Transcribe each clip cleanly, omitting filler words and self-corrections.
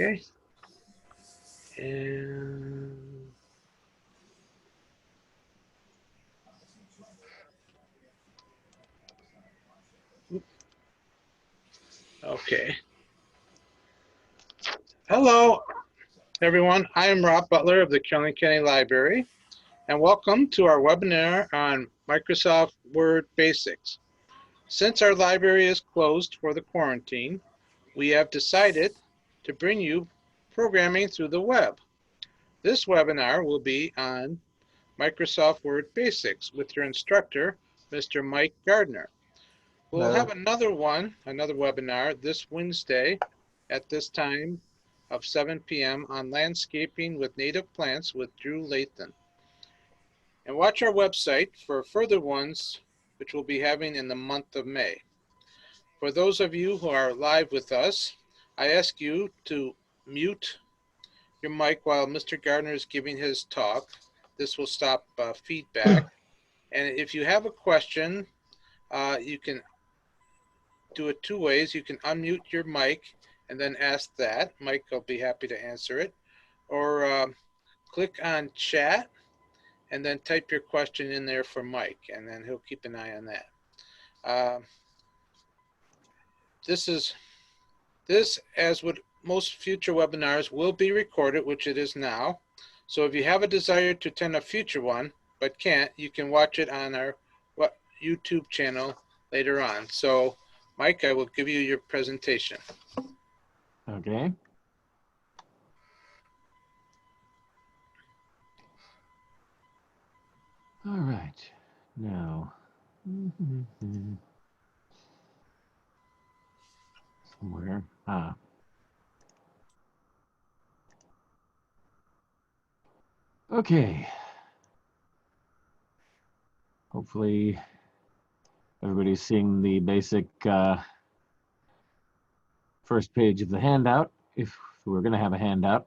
Okay. And okay. Hello, everyone. I am Rob Butler of the Carrollton County Library, and welcome to our webinar on Microsoft Word Basics. Since our library is closed for the quarantine, we have decided to bring you programming through the web. This webinar will be on Microsoft Word Basics with your instructor, Mr. Mike Gardiner. We'll have another webinar this Wednesday at this time of 7 p.m. on landscaping with native plants with Drew Lathan. And watch our website for further ones which we'll be having in the month of May. For those of you who are live with us, I ask you to mute your mic while Mr. Gardiner is giving his talk. This will stop feedback. And if you have a question, you can do it two ways. You can unmute your mic and then ask that. Mike will be happy to answer it. Or click on chat and then type your question in there for Mike, and then he'll keep an eye on that. This, as with most future webinars, will be recorded, which it is now. So if you have a desire to attend a future one but can't, you can watch it on our YouTube channel later on. So Mike, I will give you your presentation. Okay. All right. Now, somewhere. Okay. Hopefully everybody's seeing the basic first page of the handout, if we're going to have a handout.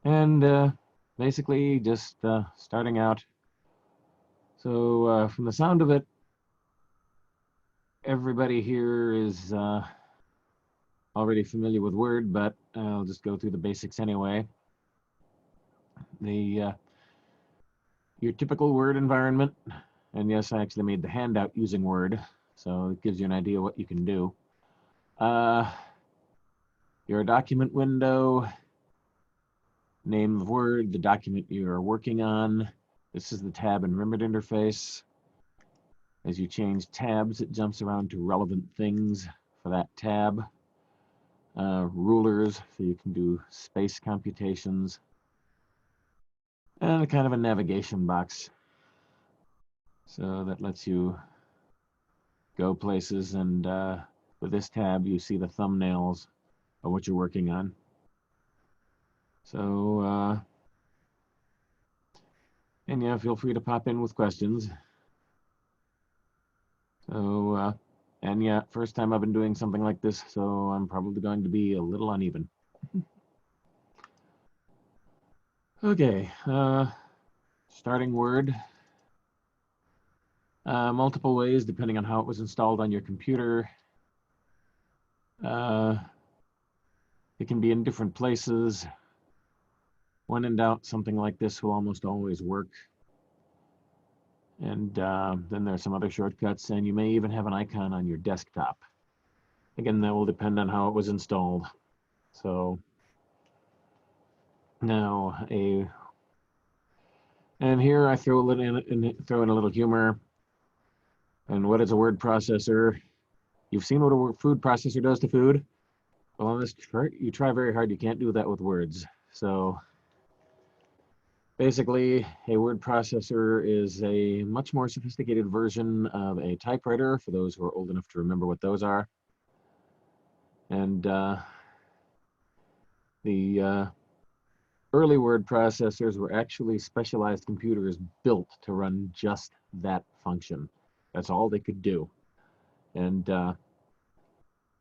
And basically just starting out. So from the sound of it, everybody here is already familiar with Word, but I'll just go through the basics anyway. Your typical Word environment, and yes, I actually made the handout using Word, so it gives you an idea what you can do. Your document window, name of Word, the document you're working on. This is the tab and ribbon interface. As you change tabs, it jumps around to relevant things for that tab. Rulers, so you can do space computations. And kind of a navigation box. So that lets you go places, and with this tab, you see the thumbnails of what you're working on. So, and yeah, feel free to pop in with questions. So, and yeah, first time I've been doing something like this, so I'm probably going to be a little uneven. Okay, starting Word. Multiple ways depending on how it was installed on your computer. It can be in different places. When in doubt, something like this will almost always work. And then there's some other shortcuts, and you may even have an icon on your desktop. Again, that will depend on how it was installed. So now and here I throw in a little humor. And what is a word processor? You've seen what a food processor does to food. Well, on this chart, you try very hard. You can't do that with words. So basically, a word processor is a much more sophisticated version of a typewriter, for those who are old enough to remember what those are. And the early word processors were actually specialized computers built to run just that function. That's all they could do. And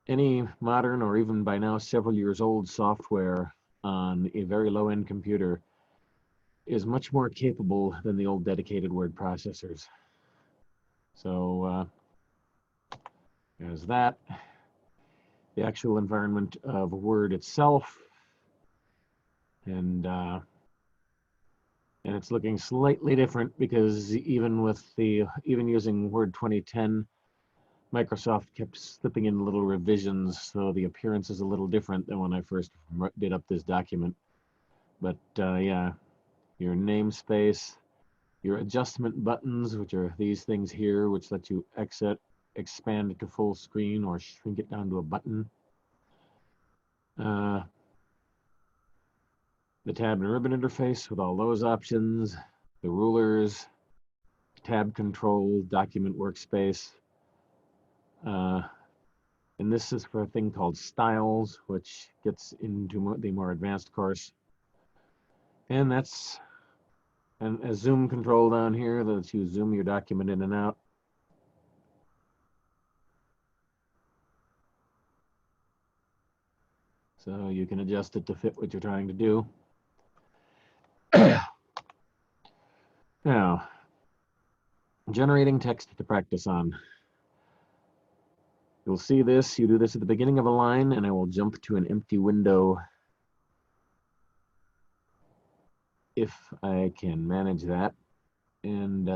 any modern, or even by now several years old, software on a very low-end computer is much more capable than the old dedicated word processors. So there's that. the actual environment of Word itself, and it's looking slightly different because even using Word 2010, Microsoft kept slipping in little revisions, so the appearance is a little different than when I first did up this document. But yeah, your namespace, your adjustment buttons, which are these things here, which let you exit, expand it to full screen, or shrink it down to a button. The tab and ribbon interface with all those options, the rulers, tab control, document workspace. And this is for a thing called styles, which gets into the more advanced course. And that's a zoom control down here that lets you zoom your document in and out. So you can adjust it to fit what you're trying to do. Now, generating text to practice on. You'll see this, you do this at the beginning of a line, and I will jump to an empty window if I can manage that. And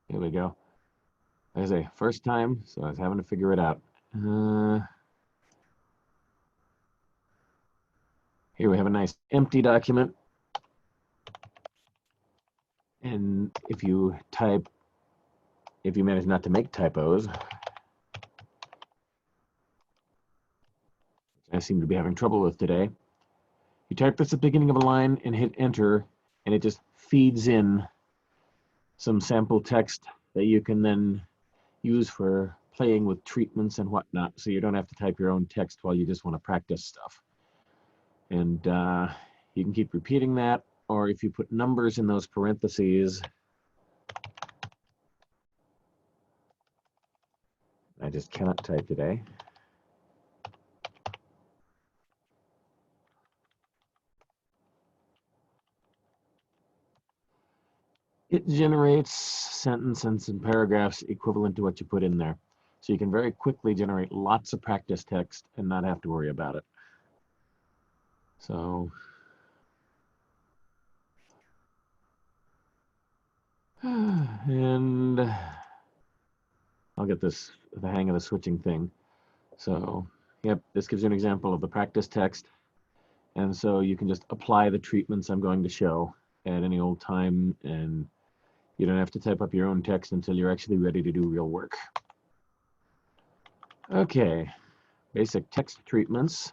here we go. As a first time, so I was having to figure it out. Here we have a nice empty document. And if you manage not to make typos, I seem to be having trouble with today, you type this at the beginning of a line and hit enter, and it just feeds in some sample text that you can then use for playing with treatments and whatnot, so you don't have to type your own text while you just want to practice stuff. And you can keep repeating that, or if you put numbers in those parentheses, I just cannot type today. It generates sentences and paragraphs equivalent to what you put in there. So you can very quickly generate lots of practice text and not have to worry about it. So, and I'll get the hang of the switching thing. So, yep, this gives you an example of the practice text. And so you can just apply the treatments I'm going to show at any old time, and you don't have to type up your own text until you're actually ready to do real work. Okay, basic text treatments.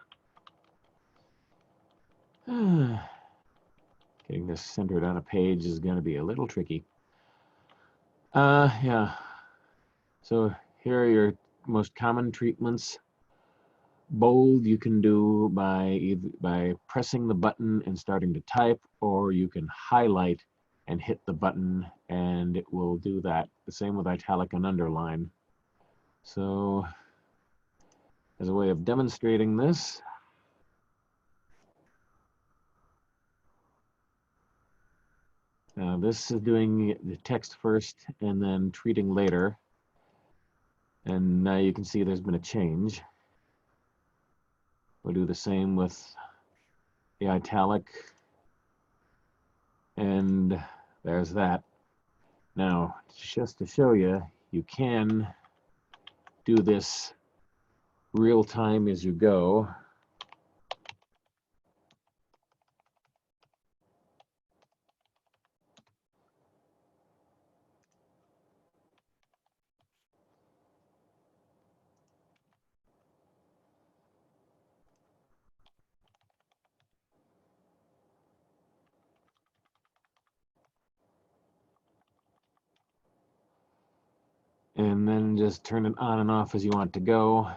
Getting this centered on a page is going to be a little tricky. Yeah. So here are your most common treatments. Bold you can do by pressing the button and starting to type, or you can highlight and hit the button and it will do that. The same with italic and underline. So as a way of demonstrating this, this is doing the text first and then treating later. And now you can see there's been a change. We'll do the same with the italic. And there's that. Now, just to show you, you can do this real time as you go. And then just turn it on and off as you want to go.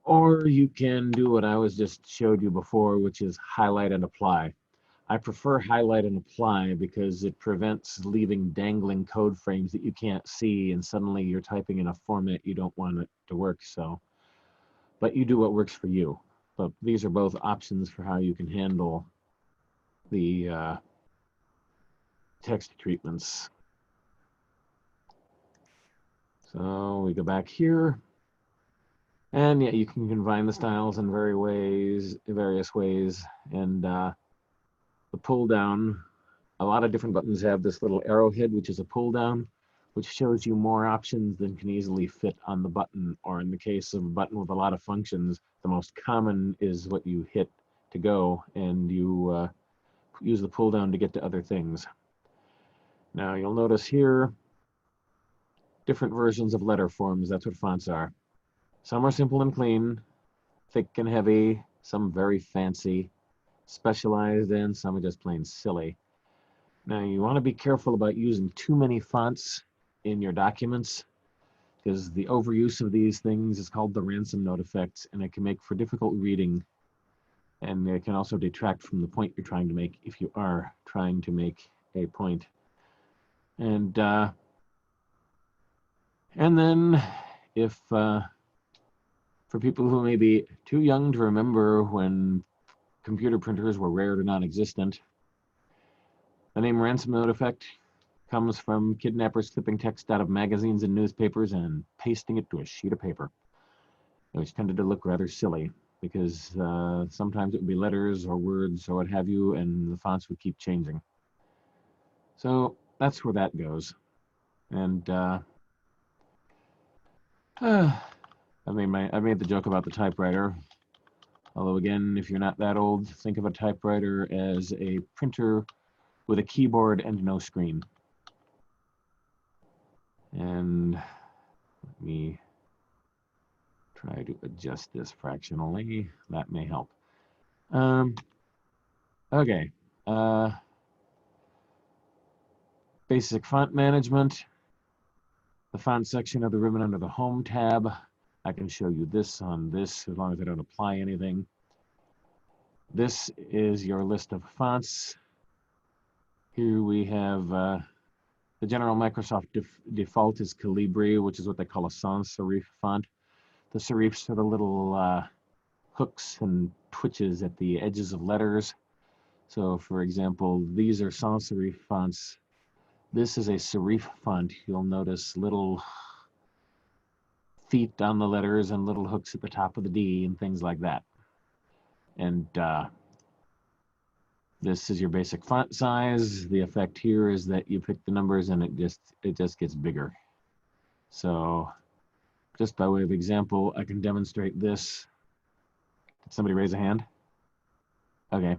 Or you can do what I was just showed you before, which is highlight and apply. I prefer highlight and apply because it prevents leaving dangling code frames that you can't see, and suddenly you're typing in a format you don't want it to work. So but you do what works for you. But these are both options for how you can handle the text treatments. So we go back here, and yeah, you can combine the styles in various ways, and the pull down. A lot of different buttons have this little arrowhead, which is a pull down, which shows you more options than can easily fit on the button, or in the case of a button with a lot of functions, the most common is what you hit to go, and you use the pull down to get to other things. Now you'll notice here different versions of letter forms. That's what fonts are. Some are simple and clean, thick and heavy, some very fancy, specialized, and some are just plain silly. Now you want to be careful about using too many fonts in your documents, because the overuse of these things is called the ransom note effect, and it can make for difficult reading, and it can also detract from the point you're trying to make if you are trying to make a point. And then if for people who may be too young to remember when computer printers were rare to non-existent, the name ransom note effect comes from kidnappers clipping text out of magazines and newspapers and pasting it to a sheet of paper, which tended to look rather silly because sometimes it would be letters or words or what have you, and the fonts would keep changing. So that's where that goes. And I made the joke about the typewriter. Although again, if you're not that old, think of a typewriter as a printer with a keyboard and no screen. And let me try to adjust this fractionally. That may help. Okay. Basic font management. The font section of the ribbon under the Home tab. I can show you this on this as long as I don't apply anything. This is your list of fonts. Here we have the general Microsoft default is Calibri, which is what they call a sans serif font. The serifs are the little hooks and twitches at the edges of letters. So for example, these are sans serif fonts. This is a serif font. You'll notice little feet on the letters and little hooks at the top of the D and things like that. And this is your basic font size. The effect here is that you pick the numbers and it just gets bigger. So just by way of example, I can demonstrate this. Did somebody raise a hand? Okay.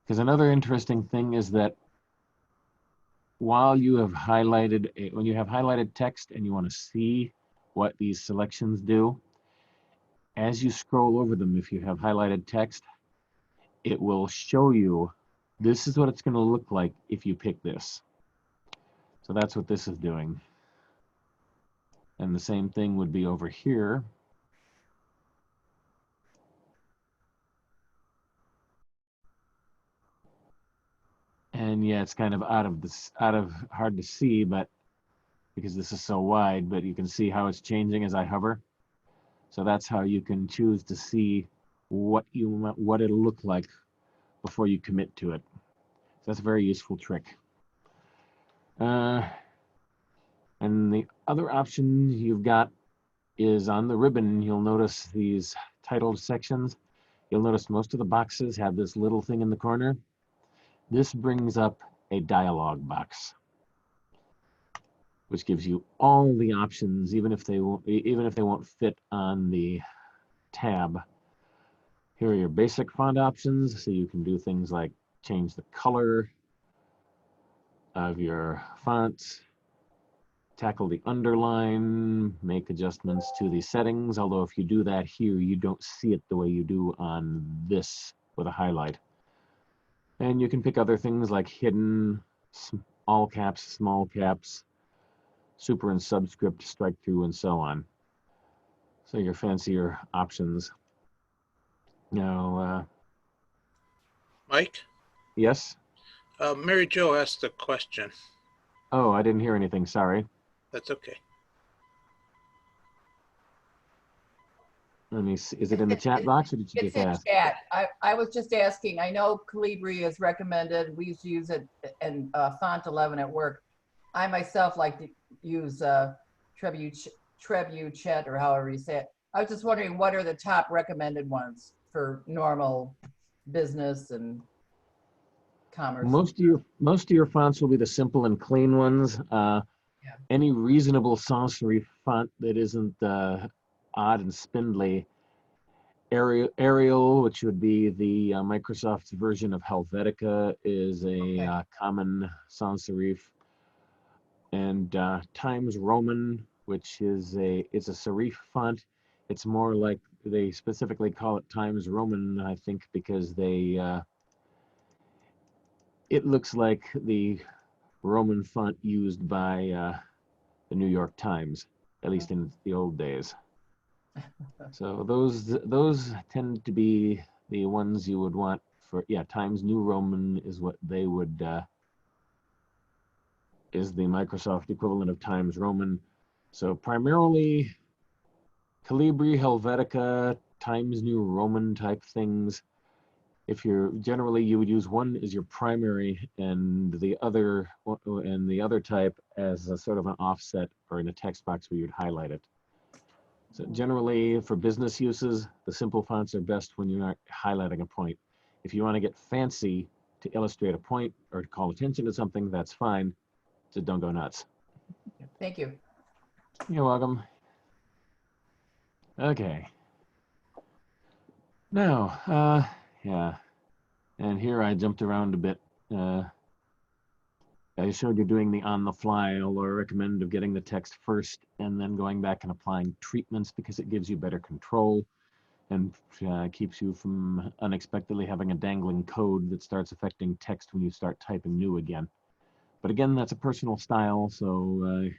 Because another interesting thing is that while you have highlighted, when you have highlighted text and you want to see what these selections do, as you scroll over them, if you have highlighted text, it will show you this is what it's going to look like if you pick this. So that's what this is doing. And the same thing would be over here. And yeah, it's kind of hard to see, but because this is so wide, but you can see how it's changing as I hover. So that's how you can choose to see what it'll look like before you commit to it. So that's a very useful trick. And the other option you've got is on the ribbon. You'll notice these titled sections. You'll notice most of the boxes have this little thing in the corner. This brings up a dialog box, which gives you all the options, even if they won't fit on the tab. Here are your basic font options, so you can do things like change the color of your fonts, tackle the underline, make adjustments to the settings, although if you do that here, you don't see it the way you do on this with a highlight. And you can pick other things like hidden, all caps, small caps, super and subscript, strike through, and so on. So your fancier options. Now, Mike? yes? Mary Jo asked a question. Oh, I didn't hear anything, sorry. That's okay. Let me see. Is it in the chat box or did you It's just in ask? chat. I was just asking. I know Calibri is recommended. We used to use it in font 11 at work. I myself like to use Trebuchet or however you say it. I was just wondering what are the top recommended ones for normal business and commerce? Most of your fonts will be the simple and clean ones. Any reasonable sans serif font that isn't odd and spindly. Arial, which would be the Microsoft's version of Helvetica, is a common sans serif. And Times Roman, which is it's a serif font. It's more like they specifically call it Times Roman, I think, because it looks like the Roman font used by the New York Times, at least in the old days. So those tend to be the ones you would want for, Times New Roman is what they would, is the Microsoft equivalent of Times Roman. So primarily Calibri, Helvetica, Times New Roman type things. If you're generally, you would use one as your primary and the other type as a sort of an offset or in a text box where you'd highlight it. So generally for business uses, the simple fonts are best when you're not highlighting a point. If you want to get fancy to illustrate a point or to call attention to something, that's fine. Just don't go nuts. Thank you. You're welcome. Okay. Now, yeah. And here I jumped around a bit. I showed you doing the on the fly, although I recommend of getting the text first and then going back and applying treatments because it gives you better control and keeps you from unexpectedly having a dangling code that starts affecting text when you start typing new again. But again, that's a personal style, so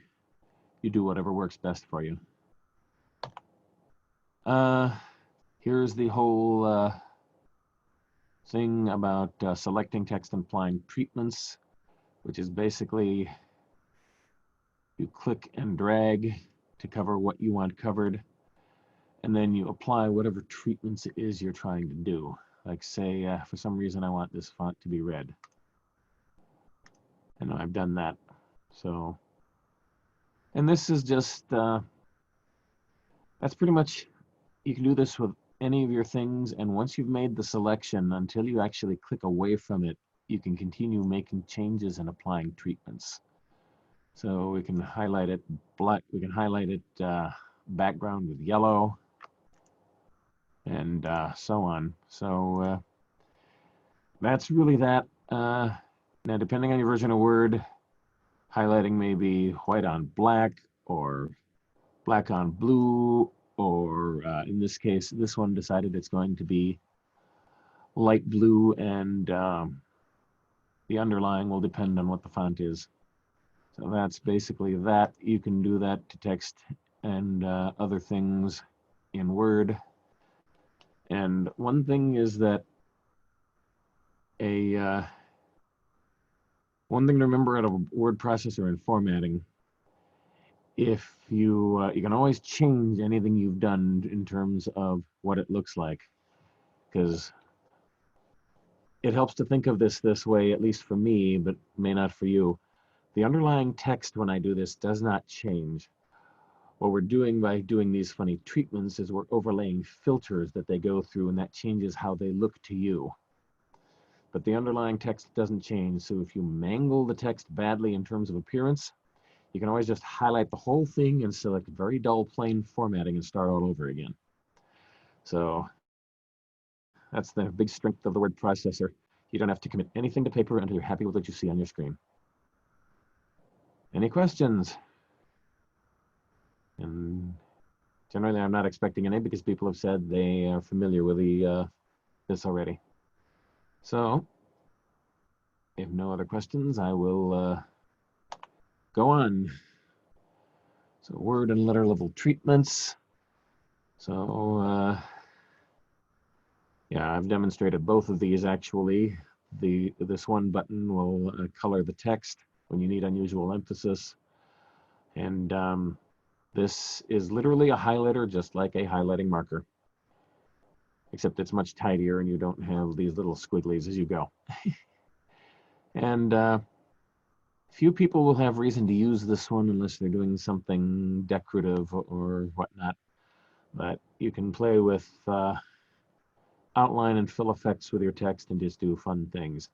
you do whatever works best for you. Here's the whole thing about selecting text and applying treatments, which is basically you click and drag to cover what you want covered, and then you apply whatever treatments it is you're trying to do. Like say, for some reason I want this font to be red. And I've done that. So, and this is just, that's pretty much, you can do this with any of your things, and once you've made the selection, until you actually click away from it, you can continue making changes and applying treatments. So we can highlight it black, we can highlight it background with yellow, and so on. So that's really that. Now, depending on your version of Word, highlighting may be white on black or black on blue, or in this case, this one decided it's going to be light blue, and the underlying will depend on what the font is. So that's basically that. You can do that to text and other things in Word. And one thing is that one thing to remember out of a word processor and formatting, if you can always change anything you've done in terms of what it looks like, because it helps to think of this way, at least for me, but may not for you. The underlying text when I do this does not change. What we're doing by doing these funny treatments is we're overlaying filters that they go through, and that changes how they look to you. But the underlying text doesn't change. So if you mangle the text badly in terms of appearance, you can always just highlight the whole thing and select very dull plain formatting and start all over again. So that's the big strength of the word processor. You don't have to commit anything to paper until you're happy with what you see on your screen. Any questions? And generally, I'm not expecting any because people have said they are familiar with this already. So, if no other questions, I will go on. So, word and letter level treatments. So, yeah, I've demonstrated both of these actually. This one button will color the text when you need unusual emphasis. And this is literally a highlighter, just like a highlighting marker. except it's much tidier and you don't have these little squigglies as you go. And few people will have reason to use this one unless they're doing something decorative or whatnot. But you can play with outline and fill effects with your text and just do fun things.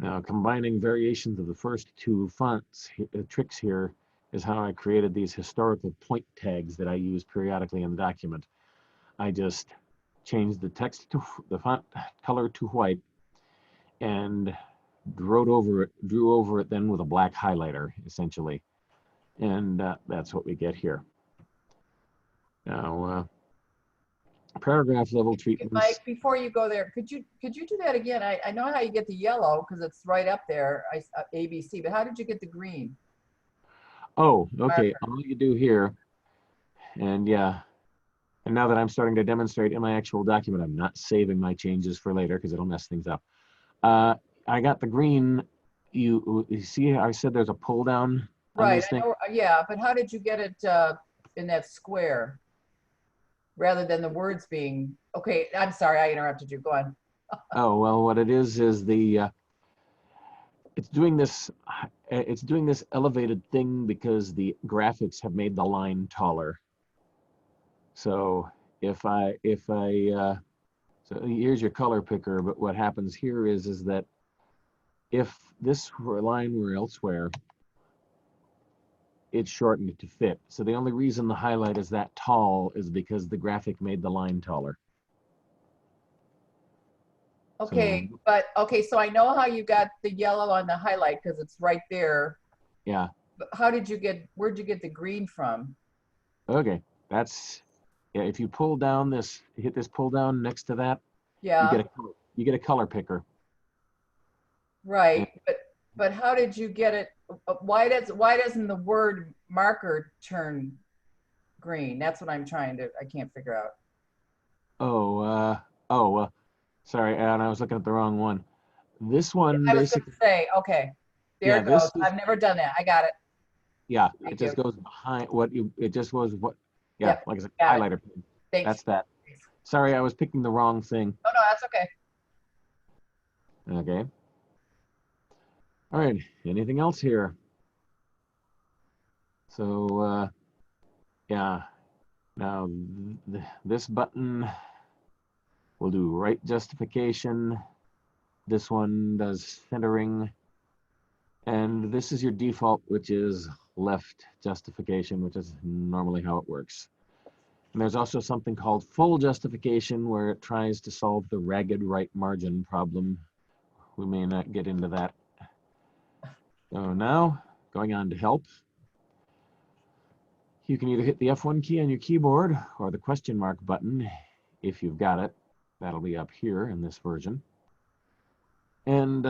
Now, combining variations of the first two fonts tricks here is how I created these historical point tags that I use periodically in the document. I just changed the text to the font color to white and drew over it then with a black highlighter, essentially. And that's what we get here. Now, paragraph level treatments. Mike, before you go there, could you do that again? I know how you get the yellow because it's right up there, ABC, but how did you get the green? Oh, okay. Marker. All you do here, and yeah, and now that I'm starting to demonstrate in my actual document, I'm not saving my changes for later because it'll mess things up. I got the green. You see, I said there's a pull down on Right, this I thing. know, yeah, but how did you get it in that square rather than the words being, okay, I'm sorry, I interrupted you, go on. Oh, well, what it is the it's doing this elevated thing because the graphics have made the line taller. So so here's your color picker, but what happens here is that if this line were elsewhere, it's shortened to fit. So the only reason the highlight is that tall is because the graphic made the line taller. Okay, So, but, okay, so I know how you got the yellow on the highlight because it's right there. yeah. But where'd you get the green from? Okay, yeah. If you pull down hit this pull down next to that, Yeah, you get a color picker. right, but how did you get it? Why doesn't the word marker turn green? That's what I can't figure out. Oh, sorry, and I was looking at the wrong one. This one I was gonna basically, say, okay, there yeah, it goes. this is, I've never done that. I got it. yeah, Thank it just you. goes behind it just goes yeah, Yep, like I said, got it. highlighter. Thanks. That's that. Sorry, I was picking the wrong thing. Oh, no, that's okay. Okay. All right, anything else here? So, yeah, now this button will do right justification. This one does centering. And this is your default, which is left justification, which is normally how it works. And there's also something called full justification, where it tries to solve the ragged right margin problem. We may not get into that. So now, going on to help, you can either hit the F1 key on your keyboard or the question mark button if you've got it. That'll be up here in this version. And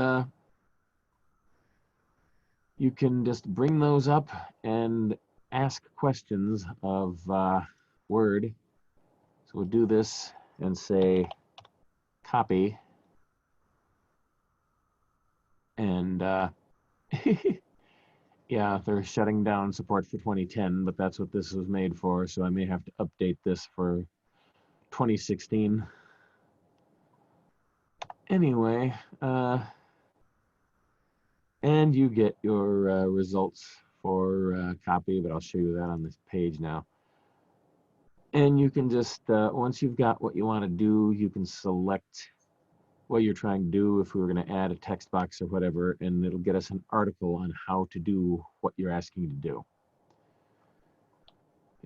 you can just bring those up and ask questions of Word. So we'll do this and say copy. And yeah, they're shutting down support for 2010, but that's what this was made for. So I may have to update this for 2016. Anyway, and you get your results for copy, but I'll show you that on this page now. And you can just, once you've got what you want to do, you can select what you're trying to do, if we were going to add a text box or whatever, and it'll get us an article on how to do what you're asking to do.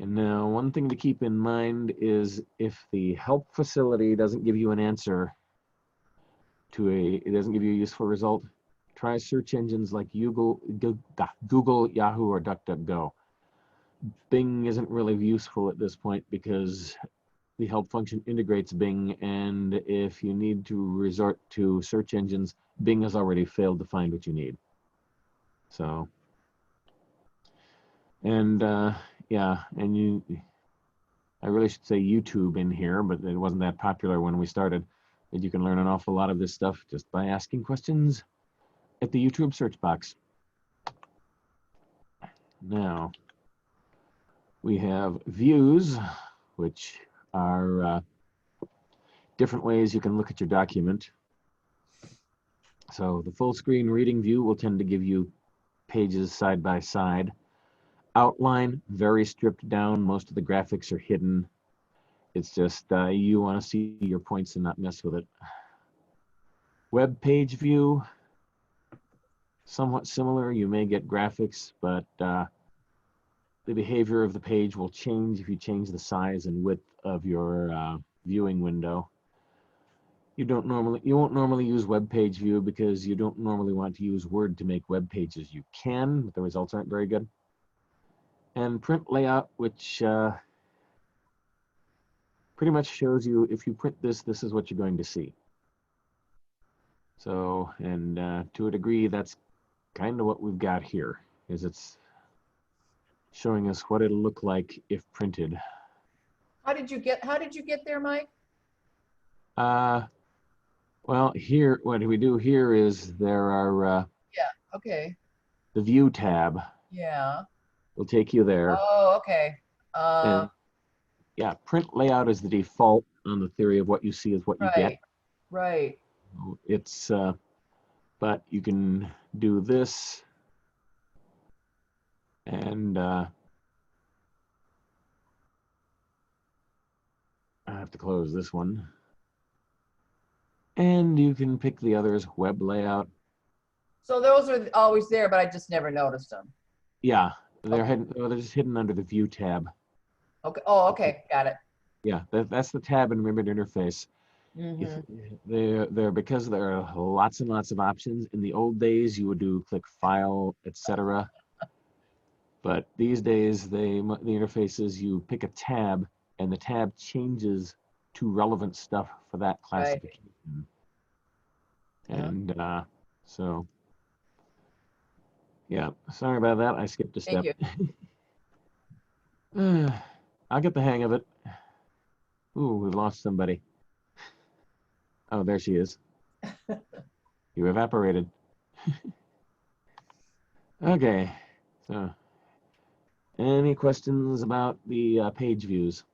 And now one thing to keep in mind is if the help facility doesn't give you an answer it doesn't give you a useful result, try search engines like Google, Yahoo, or DuckDuckGo. Bing isn't really useful at this point because the help function integrates Bing, and if you need to resort to search engines, Bing has already failed to find what you need. So, and yeah, and I really should say YouTube in here, but it wasn't that popular when we started. And you can learn an awful lot of this stuff just by asking questions at the YouTube search box. Now, we have views, which are different ways you can look at your document. So the full screen reading view will tend to give you pages side by side. Outline, very stripped down. Most of the graphics are hidden. It's just you want to see your points and not mess with it. Web page view, somewhat similar. You may get graphics, but the behavior of the page will change if you change the size and width of your viewing window. You won't normally use web page view because you don't normally want to use Word to make web pages. You can, but the results aren't very good. And print layout, which pretty much shows you if you print this, this is what you're going to see. So, and to a degree, that's kind of what we've got here, is it's showing us what it'll look like if printed. How did you get there, Mike? Well, here, what we do here is there are Yeah, okay. the View tab Yeah. will take you there. Oh, okay. And yeah, print layout is the default on the theory of what you see is what you get. Right. It's, but you can do this and I have to close this one. And you can pick the others, web layout. So those are always there, but I just never noticed them. Yeah, they're Okay. hidden, they're just hidden under the View tab. Okay. Oh, okay. Got it. Yeah, that's the tab in Ribbon Interface. If they're because there are lots and lots of options. In the old days, you would do click File, etc. But these days, the interfaces, you pick a tab, and the tab changes to relevant stuff for that classification. And so, yeah, sorry about that. I skipped a step. Thank you. I'll get the hang of it. Ooh, we've lost somebody. Oh, there she is. You evaporated. Okay, so any questions about the page views?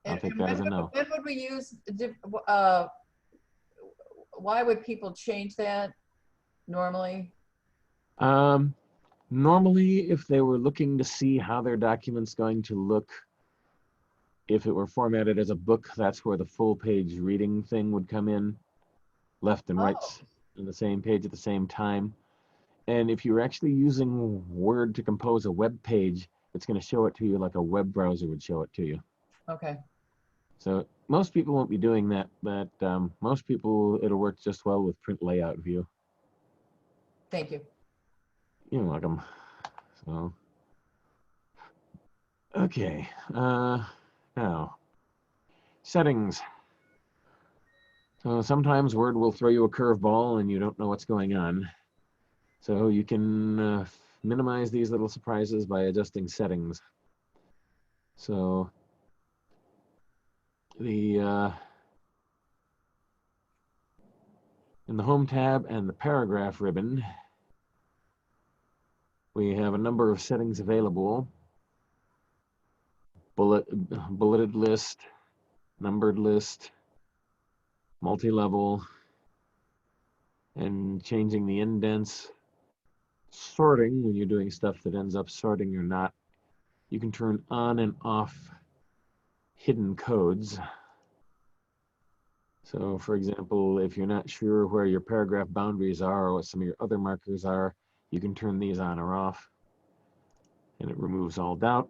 I'll take that as a no. When would we use, why would people change that normally? Normally, if they were looking to see how their document's going to look, if it were formatted as a book, that's where the full page reading thing would come in, left and right on the same page at the same time. And if you're actually using Word to compose a web page, it's going to show it to you like a web browser would show it to you. Okay. So most people won't be doing that, but most people, it'll work just well with print layout view. Thank you. You're welcome. So, okay, now, settings. So sometimes Word will throw you a curveball and you don't know what's going on. So you can minimize these little surprises by adjusting settings. So the in the Home tab and the Paragraph ribbon, we have a number of settings available. Bulleted list, numbered list, multi-level, and changing the indents. Sorting, when you're doing stuff that ends up sorting or not. You can turn on and off hidden codes. So for example, if you're not sure where your paragraph boundaries are or what some of your other markers are, you can turn these on or off, and it removes all doubt.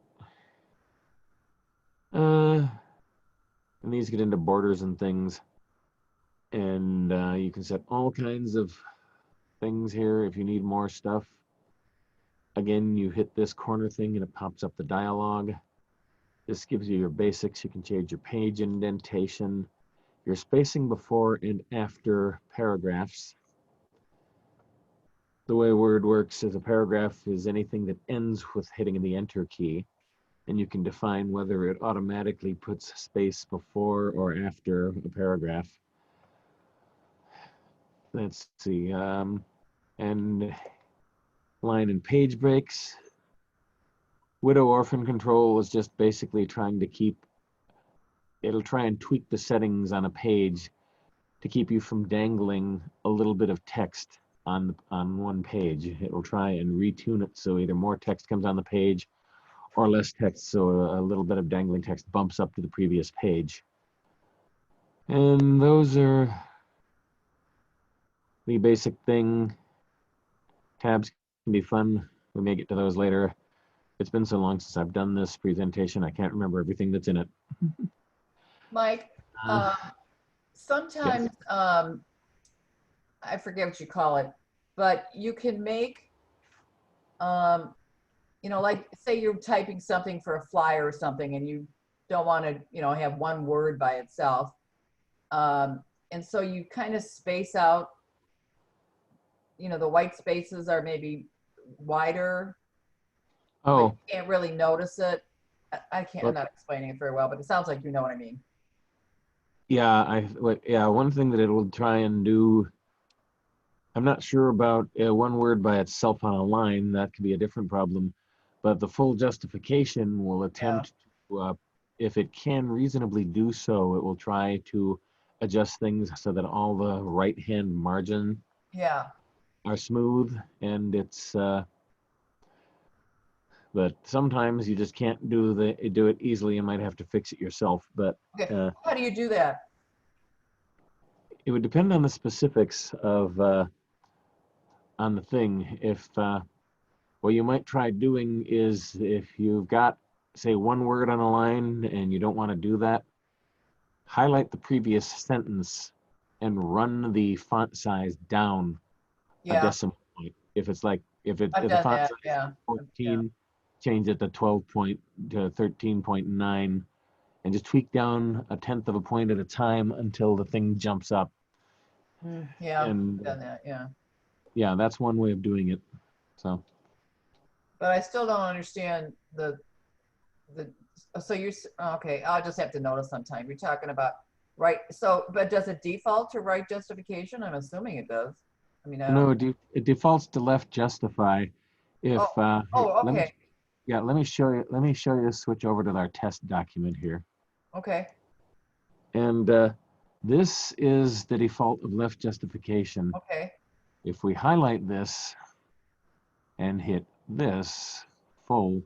And these get into borders and things. And you can set all kinds of things here if you need more stuff. Again, you hit this corner thing and it pops up the dialog. This gives you your basics. You can change your page indentation, your spacing before and after paragraphs. The way Word works is a paragraph is anything that ends with hitting the Enter key. And you can define whether it automatically puts space before or after a paragraph. Let's see, and line and page breaks. Widow orphan control is just basically trying to keep it'll try and tweak the settings on a page to keep you from dangling a little bit of text on one page. It will try and retune it so either more text comes on the page or less text, so a little bit of dangling text bumps up to the previous page. And those are the basic thing. Tabs can be fun. We may get to those later. It's been so long since I've done this presentation, I can't remember everything that's in it. Mike, sometimes, I forget what you call it, but you can make, you know, like say you're typing something for a flyer or something and you don't want to, you know, have one word by itself. And so you kind of space out, you know, the white spaces are maybe wider. Oh, You can't really notice it. I can't, I'm not explaining it very well, but it sounds like you know what I mean. yeah, one thing that it will try and do, I'm not sure about one word by itself on a line. That could be a different problem. But the full justification will attempt to, if it can reasonably do so, it will try to adjust things so that all the right-hand margin Yeah. are smooth, and it's but sometimes you just can't do it easily. You might have to fix it yourself. But Okay. How do you do that? it would depend on the specifics of on the thing. If what you might try doing is, if you've got, say, one word on a line and you don't want to do that, highlight the previous sentence and run the font size down a decimal point. If it's like, if the font size is 14, change it to 12 point to 13.9, and just tweak down 1/10 of a point at a time until the thing jumps up. Yeah, And I've done that, yeah, that's one way of doing it. So. But I still don't understand so you're, okay, I'll just have to notice sometime. You're talking about, right, so, but does it default to right justification? I'm assuming it does. I mean, No, it defaults to left justify. If okay. let me show you, switch over to our test document here. Okay. And this is the default of left justification. Okay. If we highlight this and hit this full,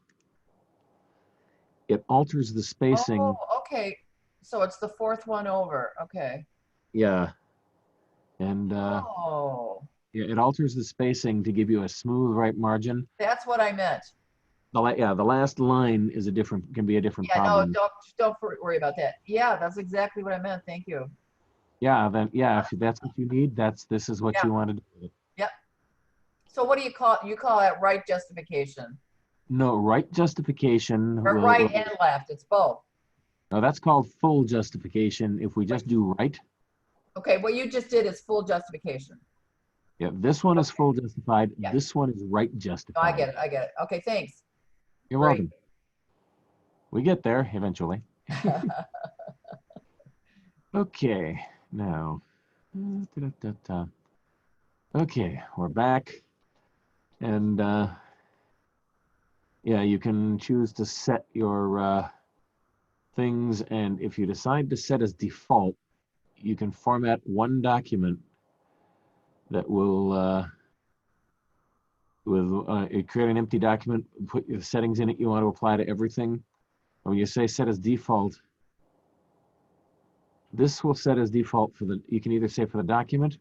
it alters the spacing. Oh, okay. So it's the fourth one over. Okay. Yeah. And yeah, it alters the spacing to give you a smooth right margin. That's what I meant. The last line is can be a different problem. No, don't worry about that. Yeah, that's exactly what I meant. Thank you. Yeah, then if that's what you need, this is what you want to do. Yep. So what do you call that right justification? No, right justification. Or right and left, it's both. No, that's called full justification. If we just do right. Okay, what you just did is full justification. Yeah, this one is full justified. Yeah. This one is right justified. No, I get it. Okay, thanks. You're welcome. We get there eventually. Okay, now. Okay, we're back. And yeah, you can choose to set your things. And if you decide to set as default, you can format one document that will create an empty document, put your settings in it you want to apply to everything. And when you say set as default, this will set as default for you can either say for the document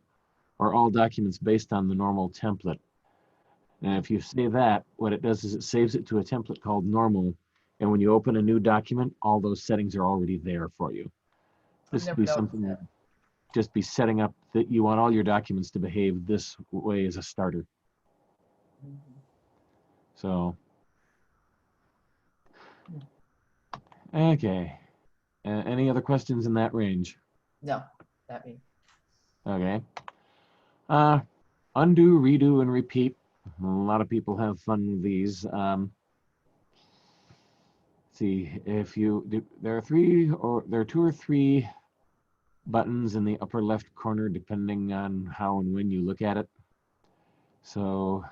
or all documents based on the normal template. And if you say that, what it does is it saves it to a template called normal. And when you open a new document, all those settings are already there for you. This would be something that just be setting up that you want all your documents to behave this way as a starter. So, okay. Any other questions in that range? No, that means. Okay. Undo, redo, and repeat. A lot of people have fun with these. See, if you do, there are two or three buttons in the upper left corner, depending on how and when you look at it. So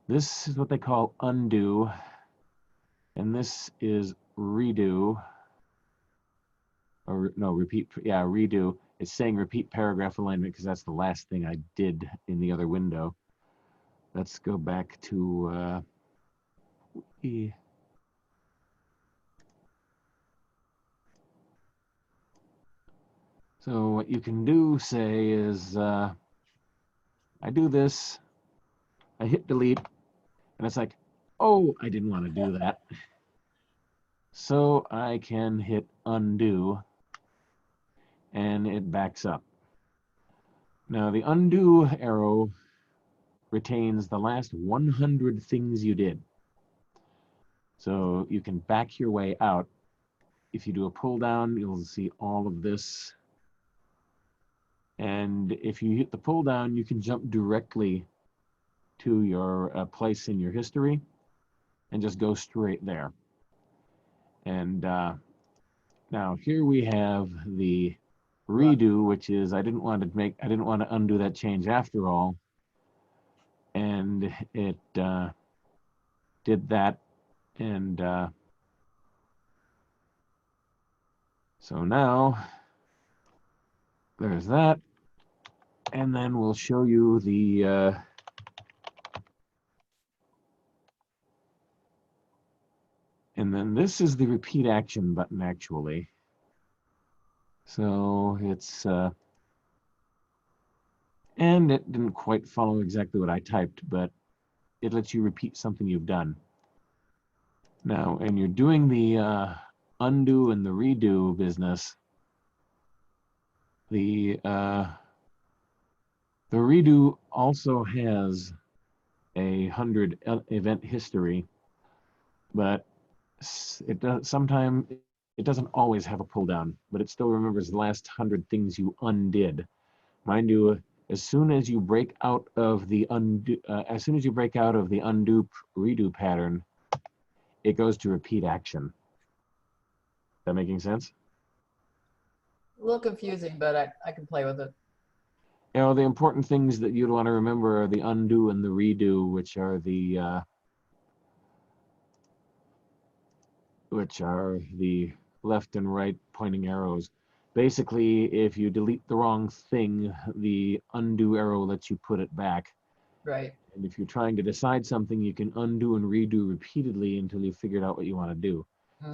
this is what they call undo, and this is redo. or no, repeat, yeah, redo. It's saying repeat paragraph alignment because that's the last thing I did in the other window. Let's go back to E. So what you can do, say, is I do this, I hit delete, and it's like, oh, I didn't want to do that. So I can hit undo, and it backs up. Now the undo arrow retains the last 100 things you did. So you can back your way out. If you do a pull down, you'll see all of this. And if you hit the pull down, you can jump directly to your place in your history and just go straight there. And now here we have the redo, which is I didn't want to undo that change after all. And it did that. And so now there's that. And then we'll show you the and then this is the repeat action button actually. So it's and it didn't quite follow exactly what I typed, but it lets you repeat something you've done. Now, and you're doing the undo and the redo business. The redo also has a 100 event history, but it does sometimes it doesn't always have a pull down, but it still remembers the last 100 things you undid. Mind you, as soon as you break out of the undo redo pattern, it goes to repeat action. That making sense? A little confusing, but I can play with it. You know, the important things that you'd want to remember are the undo and the redo, which are the left and right pointing arrows. Basically, if you delete the wrong thing, the undo arrow lets you put it back. Right. And if you're trying to decide something, you can undo and redo repeatedly until you figured out what you want to do.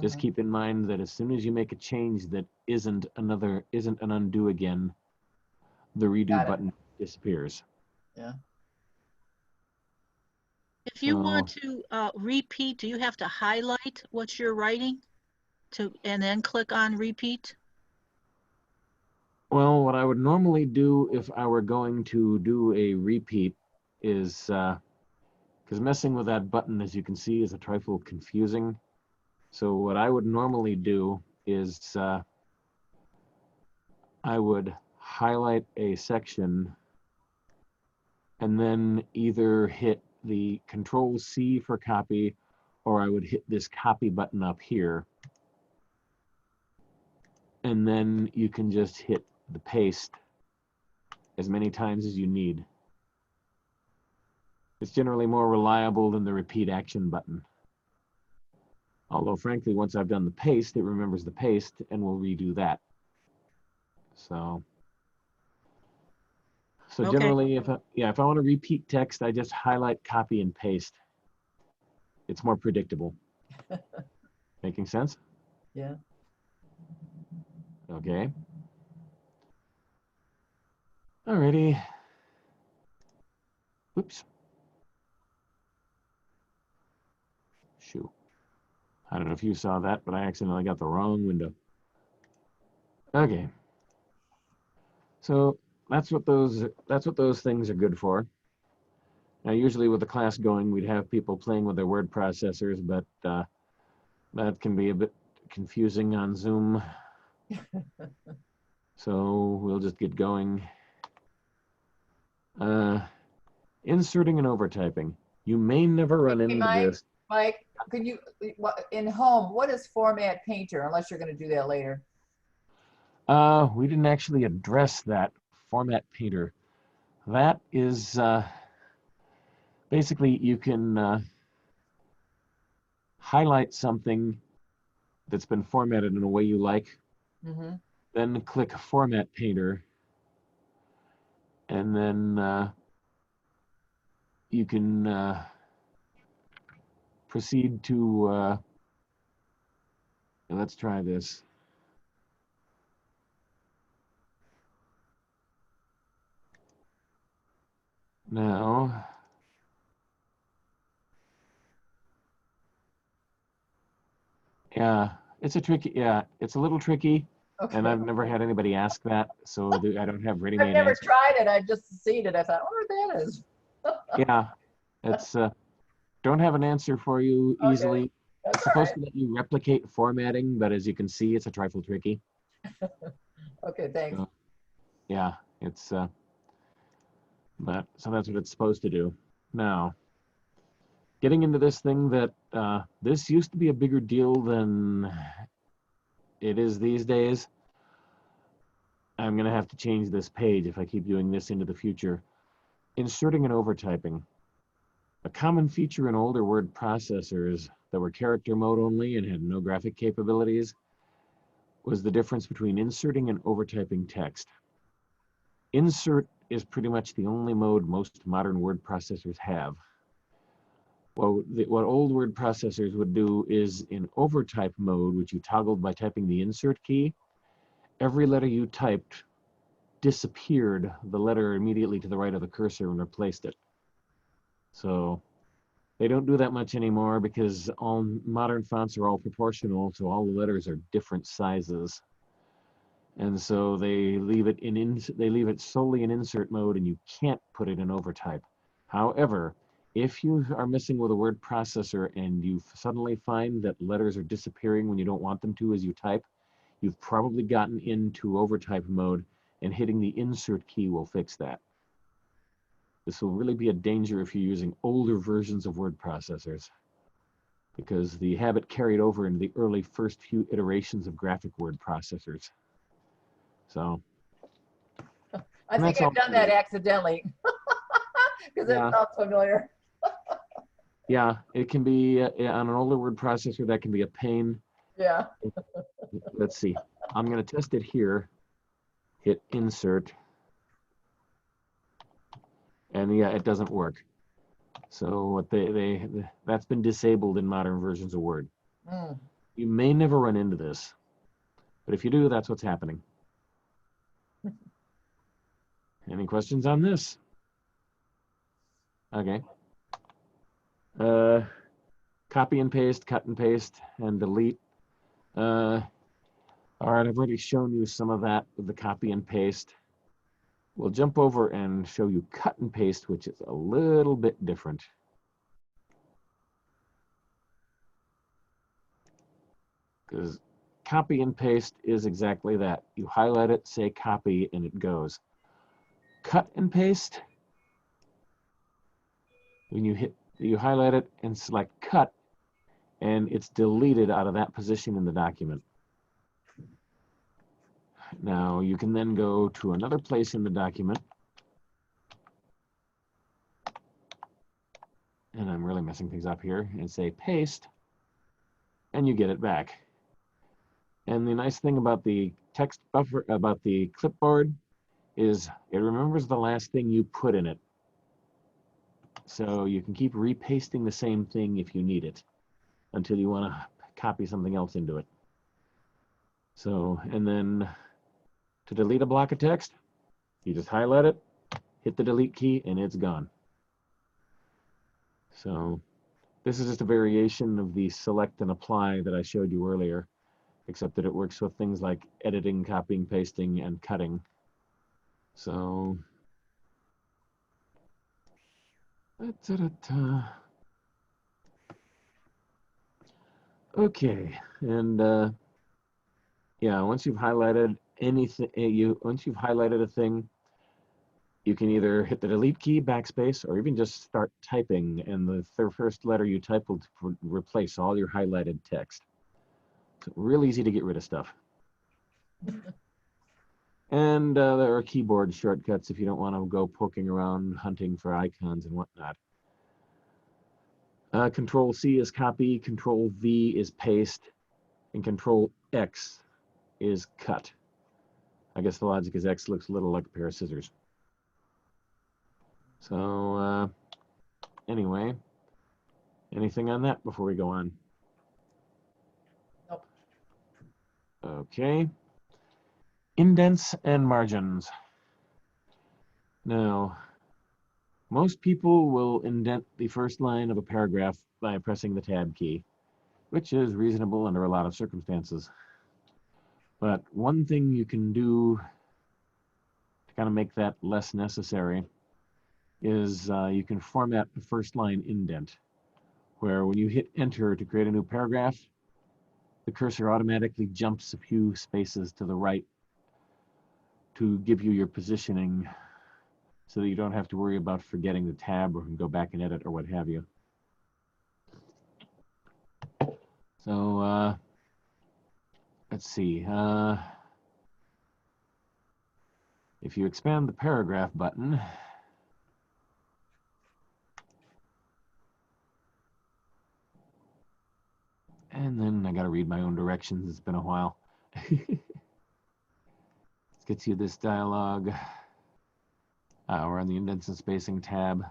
Just keep in mind that as soon as you make a change that isn't an undo again, the redo button disappears. Yeah. If you want to repeat, do you have to highlight what you're writing and then click on repeat? Well, what I would normally do if I were going to do a repeat is, because messing with that button, as you can see, is a trifle confusing. So what I would normally do is I would highlight a section and then either hit the Control C for copy, or I would hit this copy button up here. And then you can just hit the paste as many times as you need. It's generally more reliable than the repeat action button. Although frankly, once I've done the paste, it remembers the paste and will redo that. So Okay. Generally, if I want to repeat text, I just highlight, copy, and paste. It's more predictable. Making sense? Yeah. Okay. Alrighty. Whoops. Shoot. I don't know if you saw that, but I accidentally got the wrong window. Okay. So that's what those things are good for. Now, usually with the class going, we'd have people playing with their word processors, but that can be a bit confusing on Zoom. So we'll just get going. Inserting and overtyping. You may never run into this. Mike, could you, in home, what is Format Painter, unless you're going to do that later? We didn't actually address that. Format Painter. That is basically you can highlight something that's been formatted in a way you like, Mm-hmm. then click Format Painter, and then you can proceed to, let's try this. Now, yeah, it's a little tricky, Okay. and I've never had anybody ask that, so I don't have I've ready-made never answers. tried it. I've just seen it. I thought, I wonder what that is. Yeah, it's don't have an answer for you Okay, easily. that's It's all supposed right. to let you replicate formatting, but as you can see, it's a trifle tricky. Okay, thanks. So, yeah, it's so that's what it's supposed to do. Now, getting into this thing that this used to be a bigger deal than it is these days. I'm gonna have to change this page if I keep doing this into the future. Inserting and overtyping. A common feature in older word processors that were character mode only and had no graphic capabilities was the difference between inserting and overtyping text. Insert is pretty much the only mode most modern word processors have. Well, what old word processors would do is in overtype mode, which you toggled by typing the insert key, every letter you typed disappeared the letter immediately to the right of the cursor and replaced it. So they don't do that much anymore because all modern fonts are all proportional, so all the letters are different sizes. And so they leave it solely in insert mode, and you can't put it in overtype. However, if you are messing with a word processor and you suddenly find that letters are disappearing when you don't want them to as you type, you've probably gotten into overtype mode, and hitting the insert key will fix that. This will really be a danger if you're using older versions of word processors, because the habit carried over into the early first few iterations of graphic word processors. So, I and think that's I've all. done that accidentally because Yeah. it sounds familiar. Yeah, it can be on an older word processor, that can be a pain. Yeah. Let's see. I'm going to test it here. Hit insert. And yeah, it doesn't work. So what that's been disabled in modern versions of Word. Mm. You may never run into this, but if you do, that's what's happening. Any questions on this? Okay. Copy and paste, cut and paste, and delete. All right, I've already shown you some of that with the copy and paste. We'll jump over and show you cut and paste, which is a little bit different. Because copy and paste is exactly that. You highlight it, say copy, and it goes. Cut and paste, when you highlight it and select cut, and it's deleted out of that position in the document. Now you can then go to another place in the document, and I'm really messing things up here, and say paste, and you get it back. And the nice thing about the text buffer, about the clipboard, is it remembers the last thing you put in it. So you can keep repasting the same thing if you need it until you want to copy something else into it. So, and then to delete a block of text, you just highlight it, hit the delete key, and it's gone. So this is just a variation of the select and apply that I showed you earlier, except that it works with things like editing, copying, pasting, and cutting. So, okay, and yeah, once you've highlighted anything, once you've highlighted a thing, you can either hit the delete key, backspace, or even just start typing, and the first letter you type will replace all your highlighted text. It's real easy to get rid of stuff. And there are keyboard shortcuts if you don't want to go poking around hunting for icons and whatnot. Control C is copy, Control V is paste, and Control X is cut. I guess the logic is X looks a little like a pair of scissors. So anyway, anything on that before we go on? Nope. Okay. Indents and margins. Now, most people will indent the first line of a paragraph by pressing the Tab key, which is reasonable under a lot of circumstances. But one thing you can do to kind of make that less necessary is you can format the first line indent, where when you hit enter to create a new paragraph, the cursor automatically jumps a few spaces to the right to give you your positioning so that you don't have to worry about forgetting the tab or can go back and edit or what have you. So let's see. If you expand the paragraph button, and then I got to read my own directions. It's been a while. Let's get you this dialogue. We're on the Indents and Spacing tab.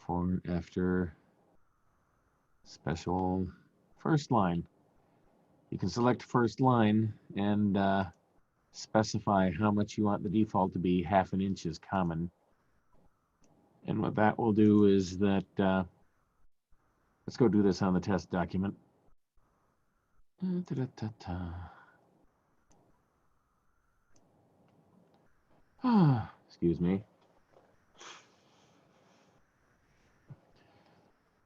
For after special first line. You can select first line and specify how much you want the default to be. 1/2 inch is common. And what that will do is that, let's go do this on the test document. Excuse me.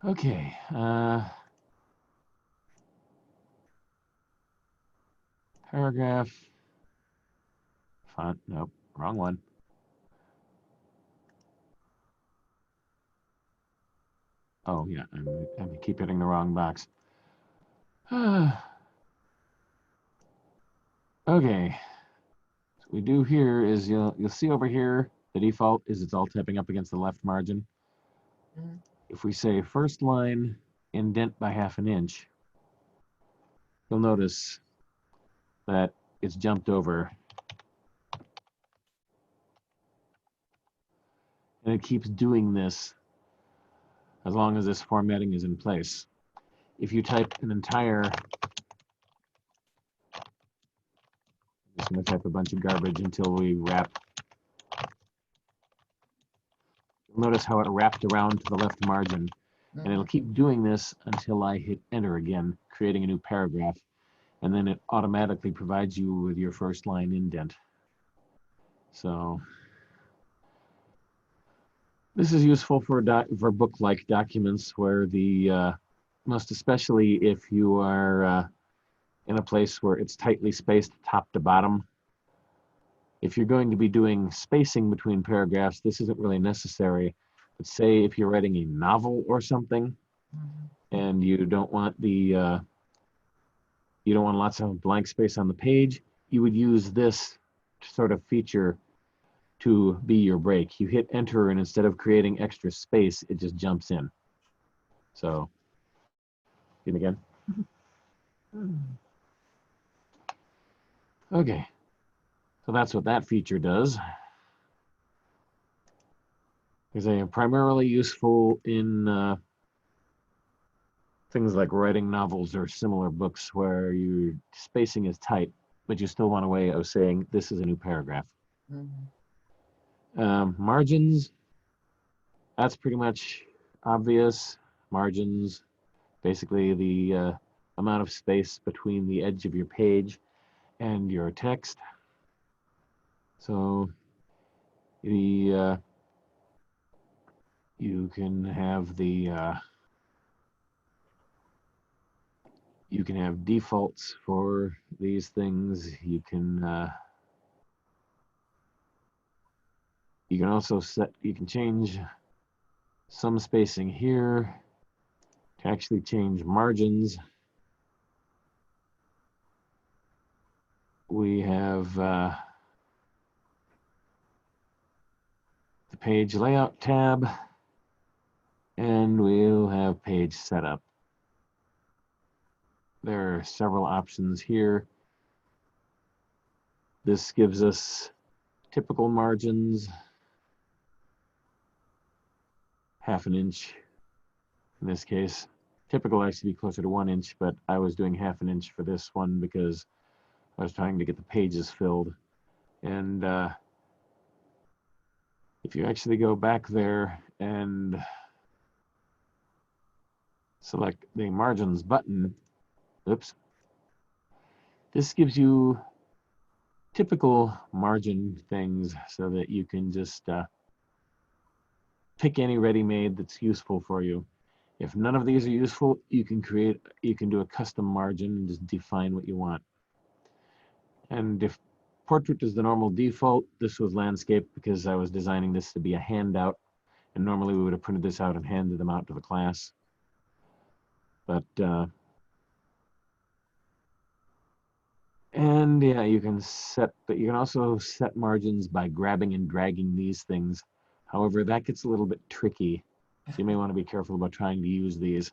Okay. Paragraph. Font. Nope. Wrong one. Oh, yeah. I keep hitting the wrong box. Okay. What we do here is you'll see over here the default is it's all tapping up against the left margin. Mhm. If we say first line indent by 1/2 inch, you'll notice that it's jumped over. And it keeps doing this as long as this formatting is in place. If you type an entire, I'm just going to type a bunch of garbage until we wrap. You'll notice how it wrapped around to the left margin. And it'll keep doing this until I hit enter again, creating a new paragraph. And then it automatically provides you with your first line indent. So this is useful for book-like documents where the, most especially if you are in a place where it's tightly spaced top to bottom. If you're going to be doing spacing between paragraphs, this isn't really necessary. But say if you're writing a novel or something, and you don't want the you don't want lots of blank space on the page, you would use this sort of feature to be your break. You hit enter, and instead of creating extra space, it just jumps in. So, begin again. Okay, so that's what that feature does. Is primarily useful in things like writing novels or similar books where your spacing is tight, but you still want a way of saying this is a new paragraph. Margins, that's pretty much obvious. Margins, basically the amount of space between the edge of your page and your text. So the you can have you can have defaults for these things. You can also you can change some spacing here to actually change margins. We have the page layout tab, and we'll have page setup. there are several options here. This gives us typical margins, 1/2 an inch in this case. Typical likes to be closer to 1 inch, but I was doing 1/2 an inch for this one because I was trying to get the pages filled. And if you actually go back there and select the margins button, oops, this gives you typical margin things so that you can just pick any ready-made that's useful for you. If none of these are useful, you can do a custom margin and just define what you want. And if portrait is the normal default, this was landscape because I was designing this to be a handout, and normally we would have printed this out and handed them out to the class. But and yeah, you can also set margins by grabbing and dragging these things. However, that gets a little bit tricky, so you may want to be careful about trying to use these.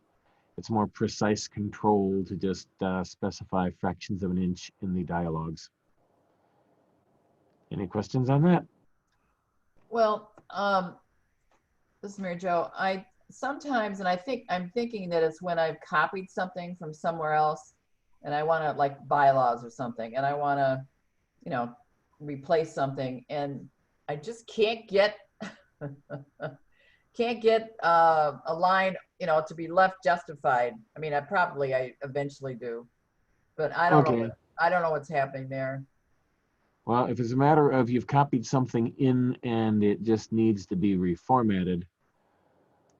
It's more precise control to just specify fractions of an inch in the dialogues. Any questions on that? Well, this is Mary Jo. I sometimes, and I'm thinking that it's when I've copied something from somewhere else and I want to, like bylaws or something, and I want to, you know, replace something, and I just can't get a line, you know, to be left justified. I mean, I eventually do, but I don't know. I don't know what's happening there. Well, if it's a matter of you've copied something in and it just needs to be reformatted,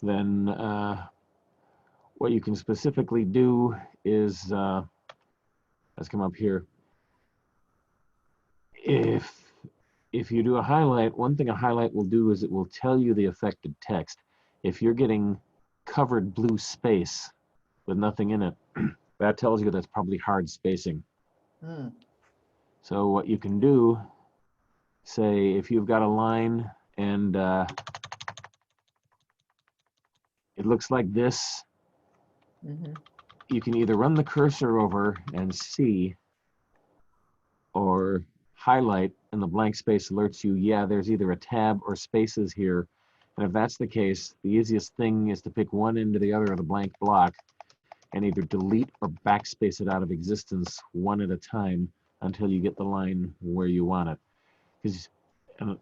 then what you can specifically do is, let's come up here. If you do a highlight, one thing a highlight will do is it will tell you the affected text. If you're getting covered blue space with nothing in it, that tells you that's probably hard spacing. Hmm. So what you can do, say if you've got a line and it looks like this, Mm-hmm. you can either run the cursor over and see, or highlight and the blank space alerts you, yeah, there's either a tab or spaces here. And if that's the case, the easiest thing is to pick one end or the other of the blank block and either delete or backspace it out of existence one at a time until you get the line where you want it. Because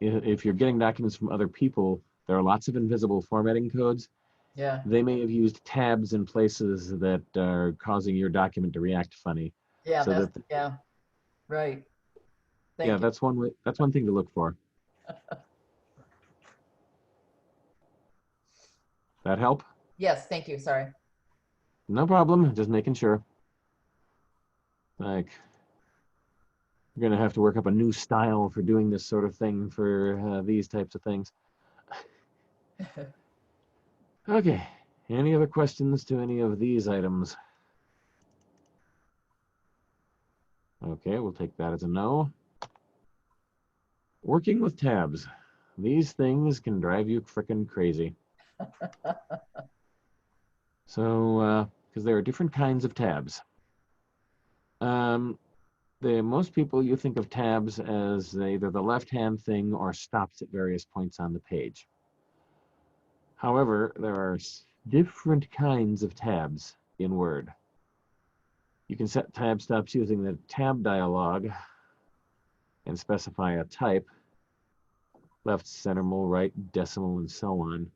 if you're getting documents from other people, there are lots of invisible formatting codes. Yeah. They may have used tabs in places that are causing your document to react funny. Yeah. So yeah. Right. Thank yeah, you. that's one way. That's one thing to look for. That help? Yes. Thank you. Sorry. No problem. Just making sure. Like, you're gonna have to work up a new style for doing this sort of thing for these types of things. Okay. Any other questions to any of these items? Okay, we'll take that as a no. Working with tabs. These things can drive you frickin' crazy. So, because there are different kinds of tabs. Most people, you think of tabs as either the left-hand thing or stops at various points on the page. However, there are different kinds of tabs in Word. You can set tab stops using the tab dialog and specify a type, left, centermal, right, decimal, and so on.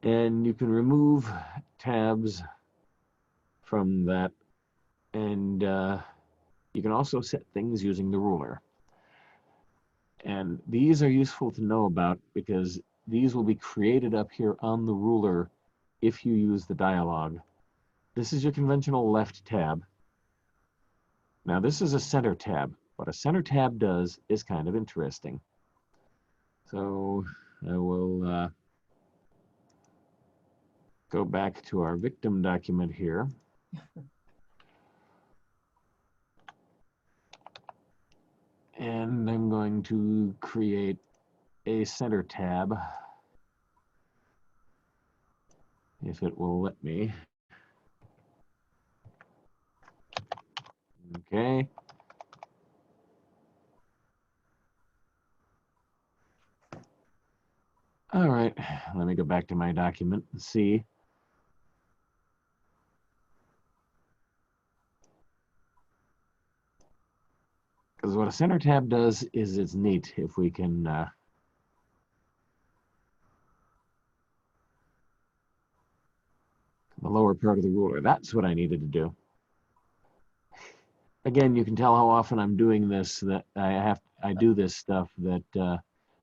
And you can remove tabs from that, and you can also set things using the ruler. And these are useful to know about because these will be created up here on the ruler if you use the dialog. This is your conventional left tab. Now this is a center tab. What a center tab does is kind of interesting. So I will go back to our victim document here. And I'm going to create a center tab, if it will let me. Okay. All right, let me go back to my document and see. Because what a center tab does is it's neat if we can the lower part of the ruler. That's what I needed to do. Again, you can tell how often I'm doing this, that I do this stuff, that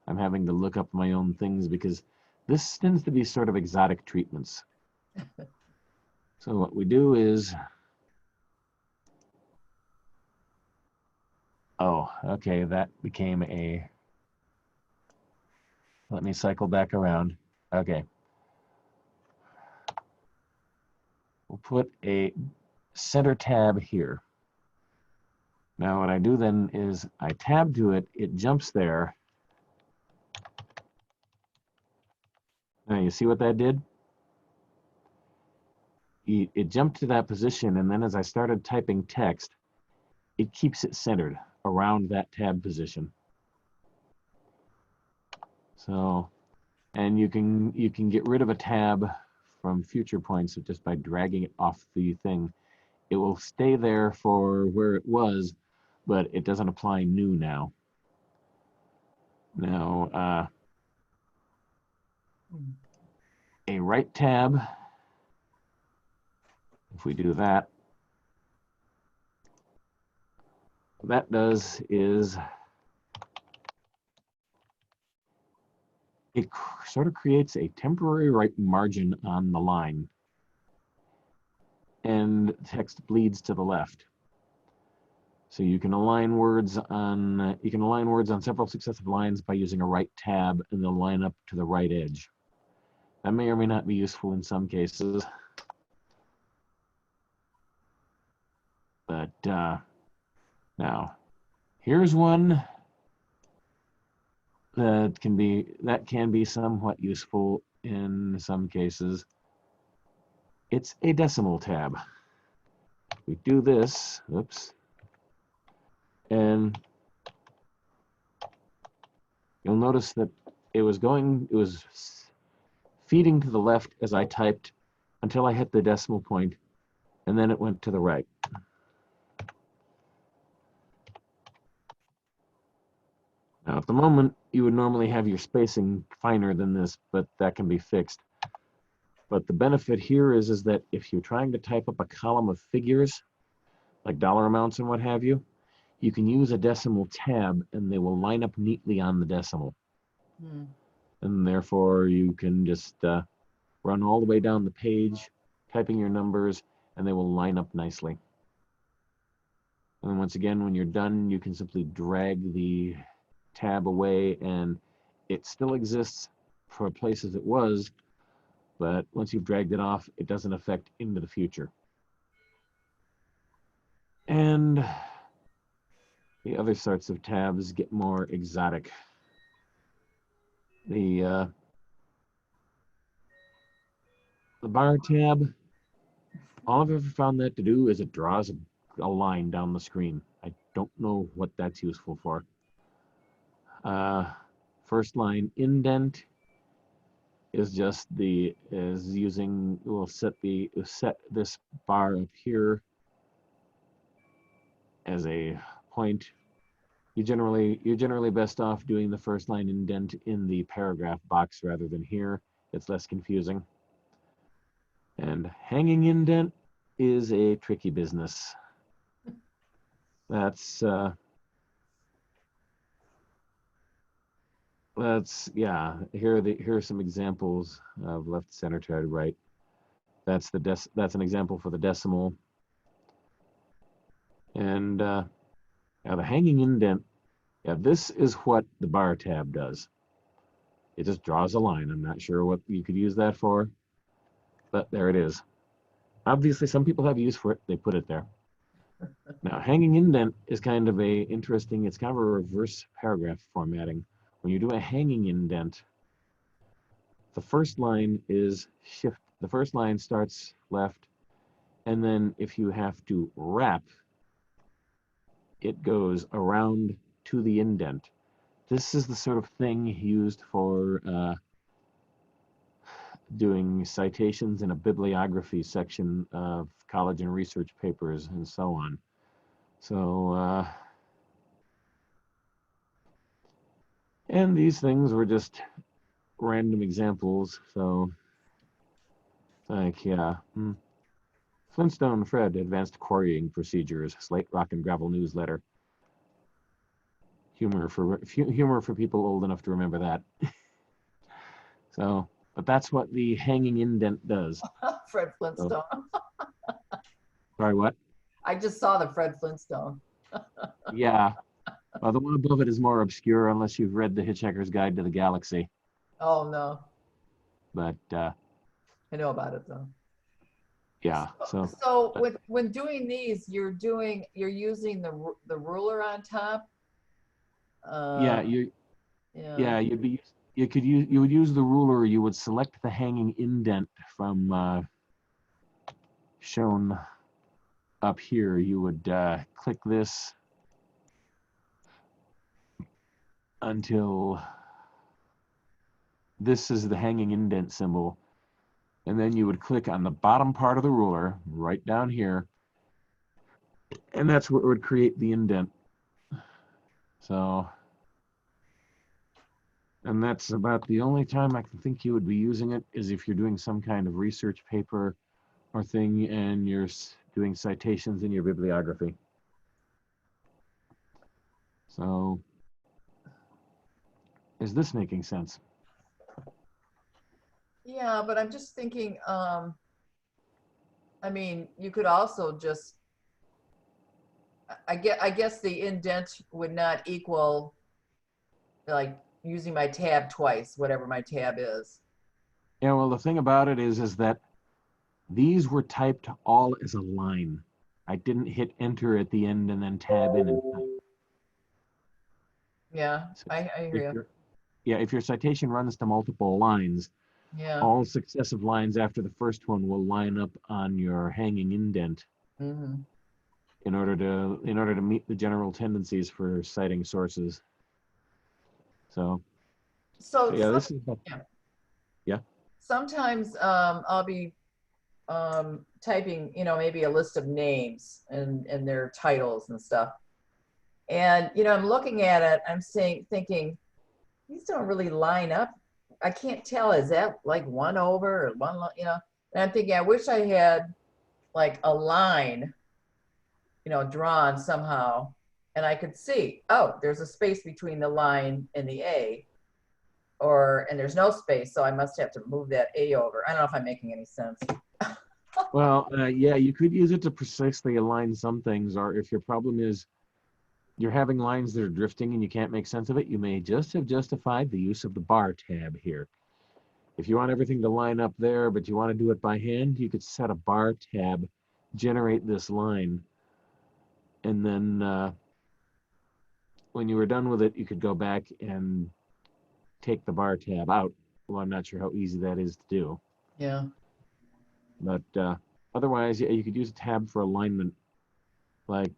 I'm having to look up my own things, because this tends to be sort of exotic treatments. So what we do is, oh, okay, that became a, let me cycle back around. Okay. We'll put a center tab here. Now what I do then is I tab to it, it jumps there. Now you see what that did? It jumped to that position, and then as I started typing text, it keeps it centered around that tab position. So, and you can get rid of a tab from future points just by dragging it off the thing. It will stay there for where it was, but it doesn't apply new now. Now, a right tab, if we do that, what that does is it sort of creates a temporary right margin on the line, and text bleeds to the left. So you can align words on several successive lines by using a right tab, and they'll line up to the right edge. That may or may not be useful in some cases, but now here's one that can be somewhat useful in some cases. It's a decimal tab. We do this, oops, and you'll notice that it was feeding to the left as I typed until I hit the decimal point, and then it went to the right. Now at the moment, you would normally have your spacing finer than this, but that can be fixed. But the benefit here is that if you're trying to type up a column of figures, like dollar amounts and what have you, you can use a decimal tab and they will line up neatly on the decimal. And therefore you can just run all the way down the page, typing your numbers, and they will line up nicely. And once again, when you're done, you can simply drag the tab away, and it still exists for places it was, but once you've dragged it off, it doesn't affect into the future. And the other sorts of tabs get more exotic. The bar tab, all I've ever found that to do is it draws a line down the screen. I don't know what that's useful for. First line indent is just we'll set this bar up here as a point. You're generally best off doing the first line indent in the paragraph box rather than here. It's less confusing. And hanging indent is a tricky business. Yeah, here are some examples of left, center, to right. That's an example for the decimal. And now the hanging indent, yeah, this is what the bar tab does. It just draws a line. I'm not sure what you could use that for, but there it is. Obviously, some people have use for it. They put it there. Now, hanging indent is kind of interesting. It's kind of a reverse paragraph formatting. When you do a hanging indent, the first line is shift. The first line starts left, and then if you have to wrap, it goes around to the indent. This is the sort of thing used for doing citations in a bibliography section of college and research papers and so on. So, and these things were just random examples. So, like, yeah. Flintstone Fred, Advanced Quarrying Procedures, Slate Rock and Gravel Newsletter. Humor for people old enough to remember that. So, but that's what the hanging indent does. Fred Flintstone. Sorry, what? I just saw the Fred Flintstone. Yeah. Well, the one above it is more obscure unless you've read The Hitchhiker's Guide to the Galaxy. Oh no, But I know about it though. yeah. So when doing these, you're using the ruler on top. Yeah, you Yeah. would use the ruler. You would select the hanging indent from shown up here. You would click this until this is the hanging indent symbol, and then you would click on the bottom part of the ruler right down here, and that's what would create the indent. So, and that's about the only time I can think you would be using it is if you're doing some kind of research paper or thing and you're doing citations in your bibliography. So, is this making sense? Yeah, but I'm just thinking, I mean, you could also just, I guess the indent would not equal like using my tab twice, whatever my tab is. Yeah, well, the thing about it is that these were typed all as a line. I didn't hit enter at the end and then tab in and type. Yeah, So I hear you. yeah, if your citation runs to multiple lines, Yeah. all successive lines after the first one will line up on your hanging indent Mm-hmm. in order to meet the general tendencies for citing sources. So yeah, this is yeah. Sometimes I'll be typing, maybe a list of names and their titles and stuff. And, I'm looking at it, I'm thinking, these don't really line up. I can't tell, is that like one over or one, and I'm thinking, I wish I had like a line, drawn somehow, and I could see, oh, there's a space between the line and the A, and there's no space, so I must have to move that A over. I don't know if I'm making any sense. Well, yeah, you could use it to precisely align some things, or if your problem is you're having lines that are drifting and you can't make sense of it, you may just have justified the use of the bar tab here. If you want everything to line up there, but you want to do it by hand, you could set a bar tab, generate this line, and then when you were done with it, you could go back and take the bar tab out. Well, I'm not sure how easy that is to do. Yeah. But otherwise, yeah, you could use a tab for alignment, like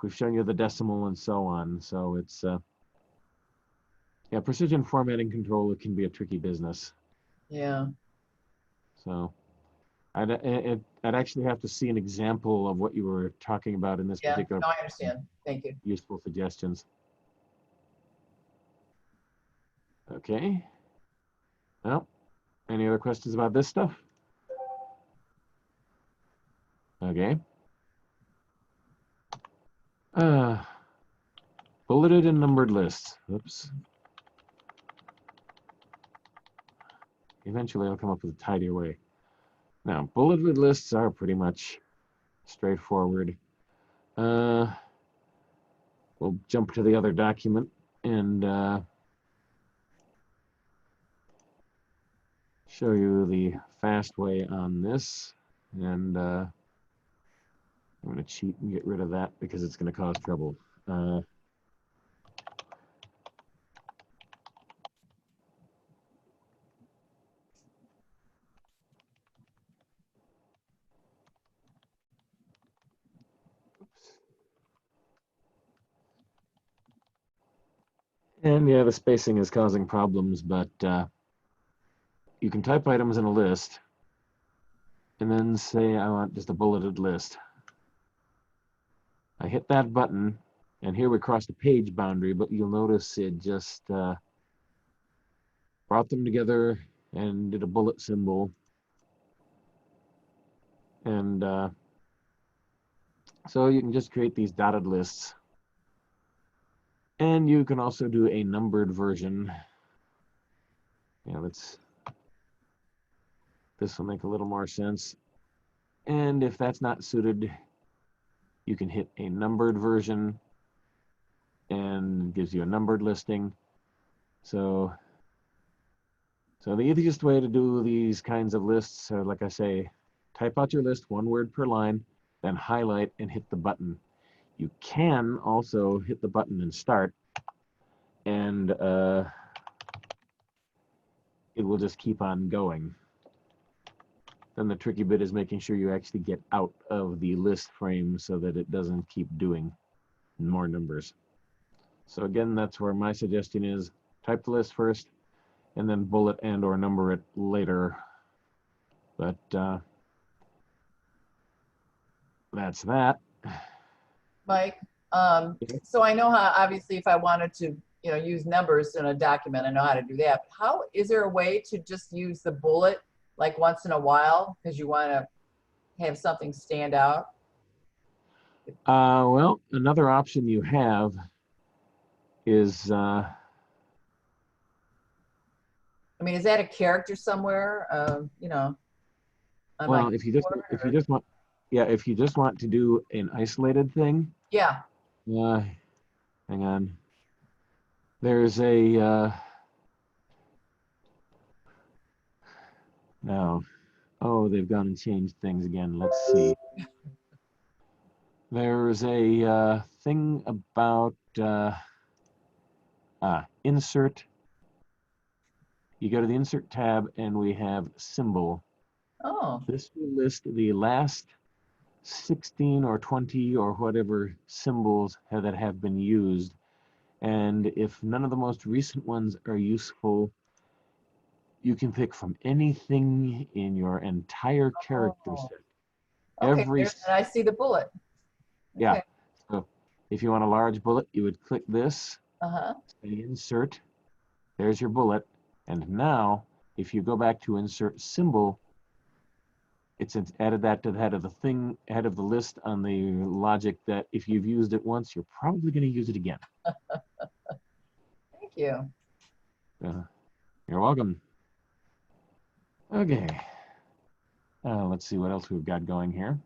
we've shown you the decimal and so on. So it's yeah, precision formatting control, it can be a tricky business. Yeah. So I'd actually have to see an example of what you were talking about in this particular. No, I understand. Thank you. Useful suggestions. Okay. Well, any other questions about this stuff? Okay. Bulleted and numbered lists. Oops. Eventually I'll come up with a tidier way. Now, bulleted lists are pretty much straightforward. We'll jump to the other document and show you the fast way on this. And I'm going to cheat and get rid of that because it's going to cause trouble. And yeah, the spacing is causing problems, but you can type items in a list and then say I want just a bulleted list. I hit that button, and here we cross the page boundary, but you'll notice it just brought them together and did a bullet symbol. And so you can just create these dotted lists. And you can also do a numbered version. Yeah, this will make a little more sense. And if that's not suited, you can hit a numbered version and it gives you a numbered listing. So the easiest way to do these kinds of lists are, like I say, type out your list, 1 word per line, then highlight and hit the button. You can also hit the button and start, and it will just keep on going. Then the tricky bit is making sure you actually get out of the list frame so that it doesn't keep doing more numbers. So again, that's where my suggestion is: type the list first and then bullet and or number it later. But that's that. Mike, Yeah. so I know how, obviously, if I wanted to, use numbers in a document, I know how to do that. How, is there a way to just use the bullet like once in a while because you want to have something stand out? Well, another option you have is I mean, is that a character somewhere? On well, my if you just keyboard, want, yeah, if you just want to do an isolated thing, yeah. hang on. There's a no. Oh, they've gone and changed things again. Let's see. There's a thing about insert. You go to the insert tab and we have symbol. Oh, This will list the last 16 or 20 or whatever symbols that have been used. And if none of the most recent ones are useful, you can pick from anything in your entire character set. okay. Every, And I see the bullet. yeah. Okay. So if you want a large bullet, you would click this, Uh-huh. say insert, there's your bullet. And now, if you go back to insert symbol, it's added that to the head of the thing, head of the list on the logic that if you've used it once, you're probably going to use it again. Thank you. You're welcome. Okay. Let's see what else we've got going here.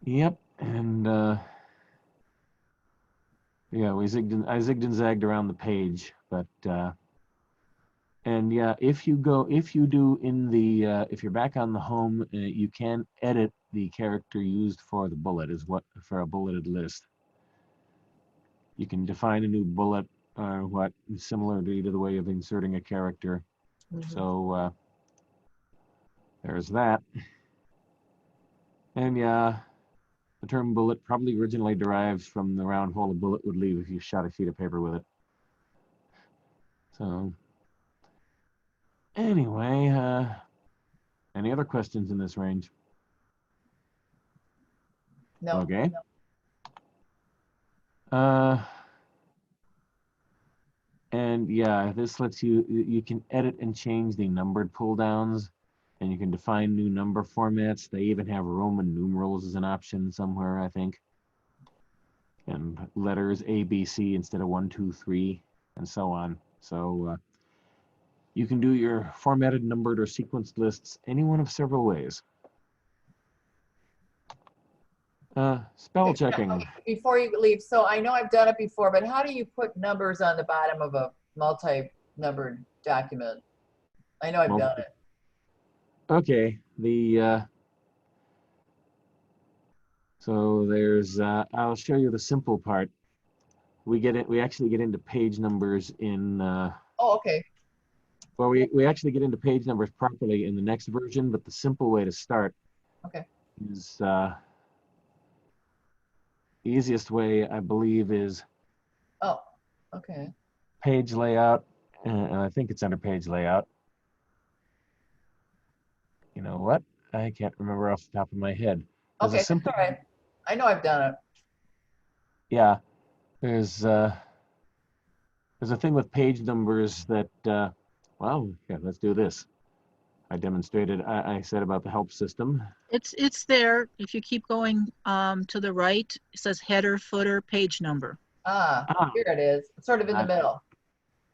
Yep, and yeah, I zigged and zagged around the page, but and yeah, if you're back on the home, you can edit the character used for the bullet for a bulleted list. You can define a new bullet or similarly to the way of inserting a character. Mhm. So there's that. And yeah, the term bullet probably originally derives from the round hole a bullet would leave if you shot a sheet of paper with it. So anyway, any other questions in this range? No. Okay. And yeah, this lets you can edit and change the numbered pull downs, and you can define new number formats. They even have Roman numerals as an option somewhere, I think. And letters A, B, C instead of 1, 2, 3, and so on. So you can do your formatted, numbered, or sequenced lists any one of several ways. Spell checking. Before you leave, so I know I've done it before, but how do you put numbers on the bottom of a multi-numbered document? I know I've done it. Okay, so there's I'll show you the simple part. We actually get into page numbers in Oh, okay. well, we actually get into page numbers properly in the next version, but the simple way to start Okay. is The easiest way, I believe, is Oh, okay. page layout, and I think it's under page layout. You know what? I can't remember off the top of my head. There's Okay, a that's simple, all right. I know I've done it. yeah. There's a thing with page numbers that, well, yeah, let's do this. I said about the help system. It's there. If you keep going to the right, it says header, footer, page number. Ah, Ah, here it is. It's sort of in the middle.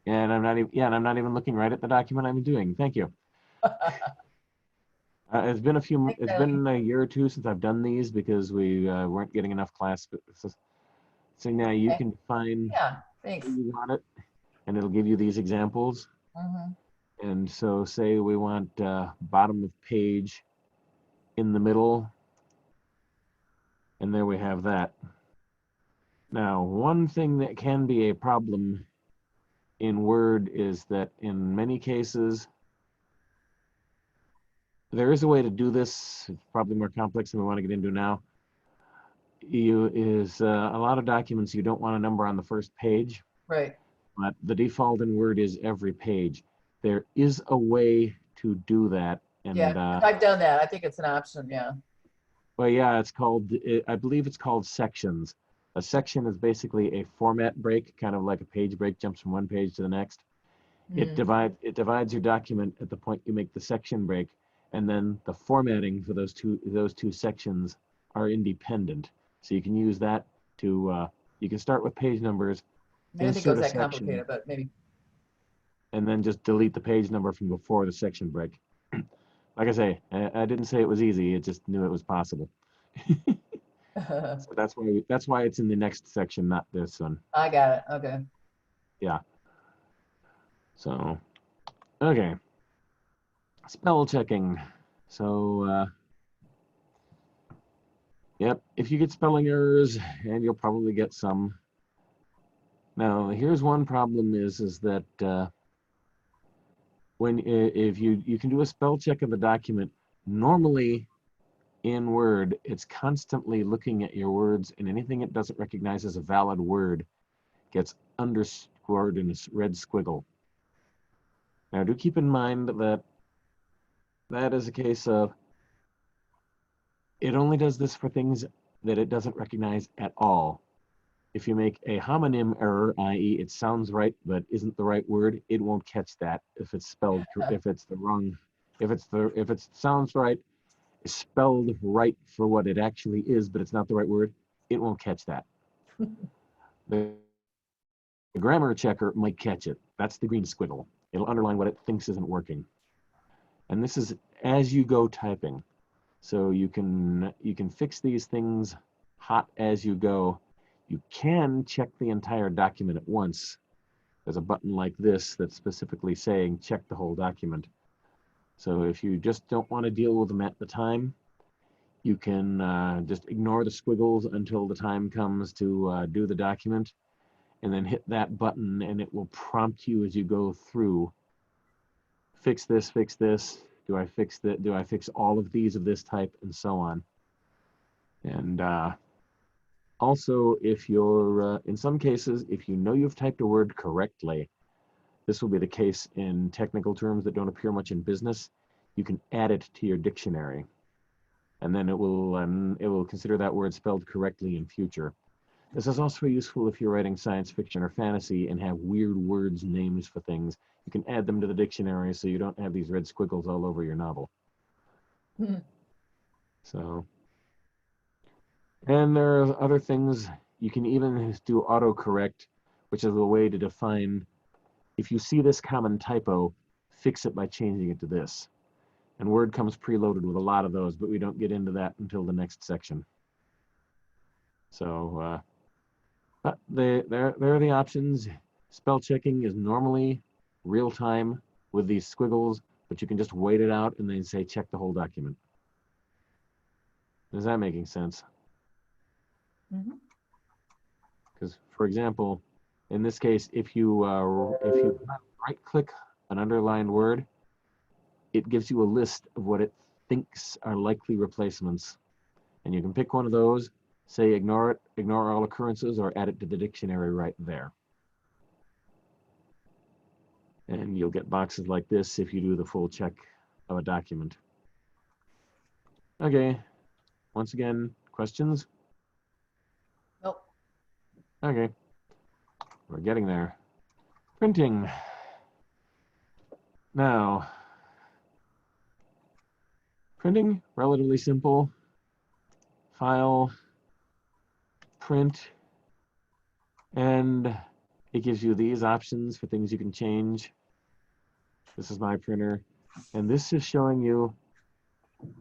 and I'm not even, yeah, and I'm not even looking right at the document I'm doing. Thank you. It's been it's been a year or two since I've done these because we weren't getting enough class. So now you Okay. can find Yeah, thanks. where you want it, and it'll give you these examples. Mhm. And so say we want bottom of page in the middle, and there we have that. Now, one thing that can be a problem in Word is that in many cases, there is a way to do this. It's probably more complex than we want to get into now. A lot of documents you don't want a number on the first page, Right. but the default in Word is every page. There is a way to do that, and Yeah, I've done that. I think it's an option. Yeah. well, yeah, I believe it's called sections. A section is basically a format break, kind of like a page break, jumps from one page to the next. It divides your document at the point you make the section break, and then the formatting for those two sections are independent. So you can use that to you can start with page numbers, I don't think it insert was a that section, complicated, but maybe. and then just delete the page number from before the section break. Like I say, I didn't say it was easy. It just knew it was possible. So that's why it's in the next section, not this one. I got it. Okay. Yeah. So, okay. Spell checking. So, yep, if you get spelling errors, and you'll probably get some. Now, here's one problem is that if you can do a spell check of the document, normally in Word, it's constantly looking at your words, and anything it doesn't recognize as a valid word gets underscored in a red squiggle. Now, do keep in mind that that is a case of it only does this for things that it doesn't recognize at all. If you make a homonym error, i.e. it sounds right but isn't the right word, it won't catch that if it's spelled, if it's the wrong, if it sounds right, is spelled right for what it actually is, but it's not the right word, it won't catch that. The grammar checker might catch it. That's the green squiggle. It'll underline what it thinks isn't working. And this is as you go typing. So you can fix these things hot as you go. You can check the entire document at once. There's a button like this that's specifically saying check the whole document. So if you just don't want to deal with them at the time, you can just ignore the squiggles until the time comes to do the document, and then hit that button, and it will prompt you as you go through. Fix this, fix this. Do I fix that? Do I fix all of these of this type, and so on. And also, if you're, in some cases, if you know you've typed a word correctly, this will be the case in technical terms that don't appear much in business, you can add it to your dictionary. And then it will consider that word spelled correctly in future. This is also useful if you're writing science fiction or fantasy and have weird words, names for things. You can add them to the dictionary so you don't have these red squiggles all over your novel. So, and there are other things. You can even do autocorrect, which is a way to define, if you see this common typo, fix it by changing it to this. And Word comes preloaded with a lot of those, but we don't get into that until the next section. So, but there are the options. Spell checking is normally real time with these squiggles, but you can just wait it out and then say check the whole document. Is that making sense? Because, for example, in this case, if you right-click an underlined word, it gives you a list of what it thinks are likely replacements. And you can pick one of those, say ignore it, ignore all occurrences, or add it to the dictionary right there. And you'll get boxes like this if you do the full check of a document. Okay, once again, questions? Nope. Okay, we're getting there. Printing. Now, printing, relatively simple. File, print, and it gives you these options for things you can change. This is my printer, and this is showing you,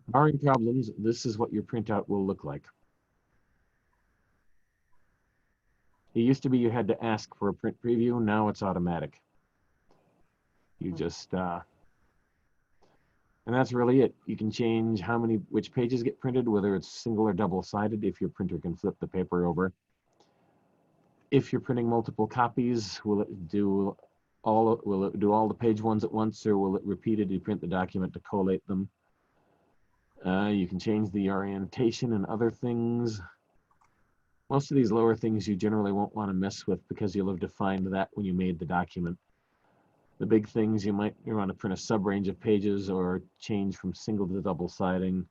barring problems, this is what your printout will look like. It used to be you had to ask for a print preview, now it's automatic. You just, and that's really it. You can change which pages get printed, whether it's single or double-sided, if your printer can flip the paper over. If you're printing multiple copies, will it do all the page ones at once, or will it repeatedly print the document to collate them? You can change the orientation and other things. Most of these lower things you generally won't want to mess with because you'll have defined that when you made the document. The big things you want to print a sub-range of pages, or change from single to double siding,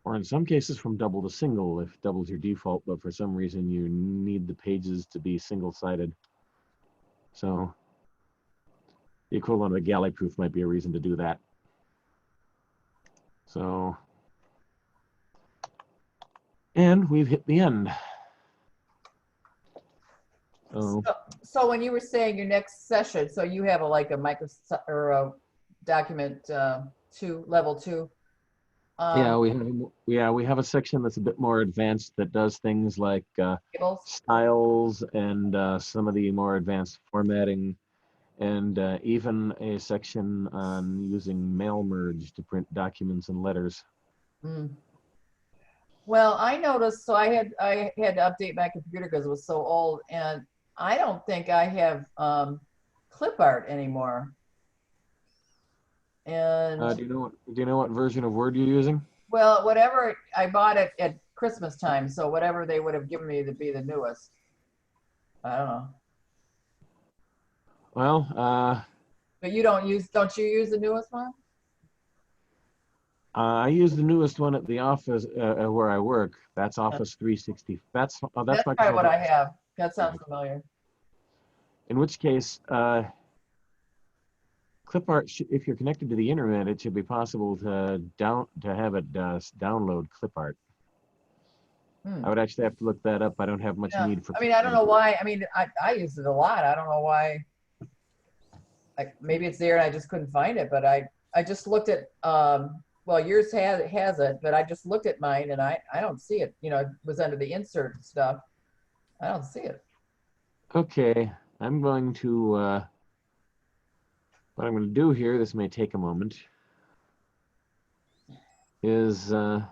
or in some cases from double to single if double's your default, but for some reason you need the pages to be single-sided. So the equivalent of a galley proof might be a reason to do that. So, and we've hit the end. So when you were saying your next session, so you have like a Microsoft or a document level 2. We have a section that's a bit more advanced that does things like Tables? styles and some of the more advanced formatting, and even a section on using mail merge to print documents and letters. Mm. Well, I noticed, so I had to update my computer because it was so old, and I don't think I have Clipart anymore. And do you know what version of Word you're using? well, whatever, I bought it at Christmas time, so whatever they would have given me to be the newest. I don't know. Well, But don't you use the newest one? I use the newest one at the office where I work. That's Office 360. That's That's Microsoft probably what I Office. have. That sounds familiar. In which case, Clipart, if you're connected to the internet, it should be possible to have it download Clipart. I would actually have to look that up. I don't have much need for. I mean, I don't know why. I mean, I use it a lot. I don't know why. Like maybe it's there and I just couldn't find it. But I just looked at. Well, yours has it, but I just looked at mine and I don't see it. You know, it was under the insert stuff. I don't see it. Okay, I'm going to. What I'm going to do here, this may take a moment, is I'm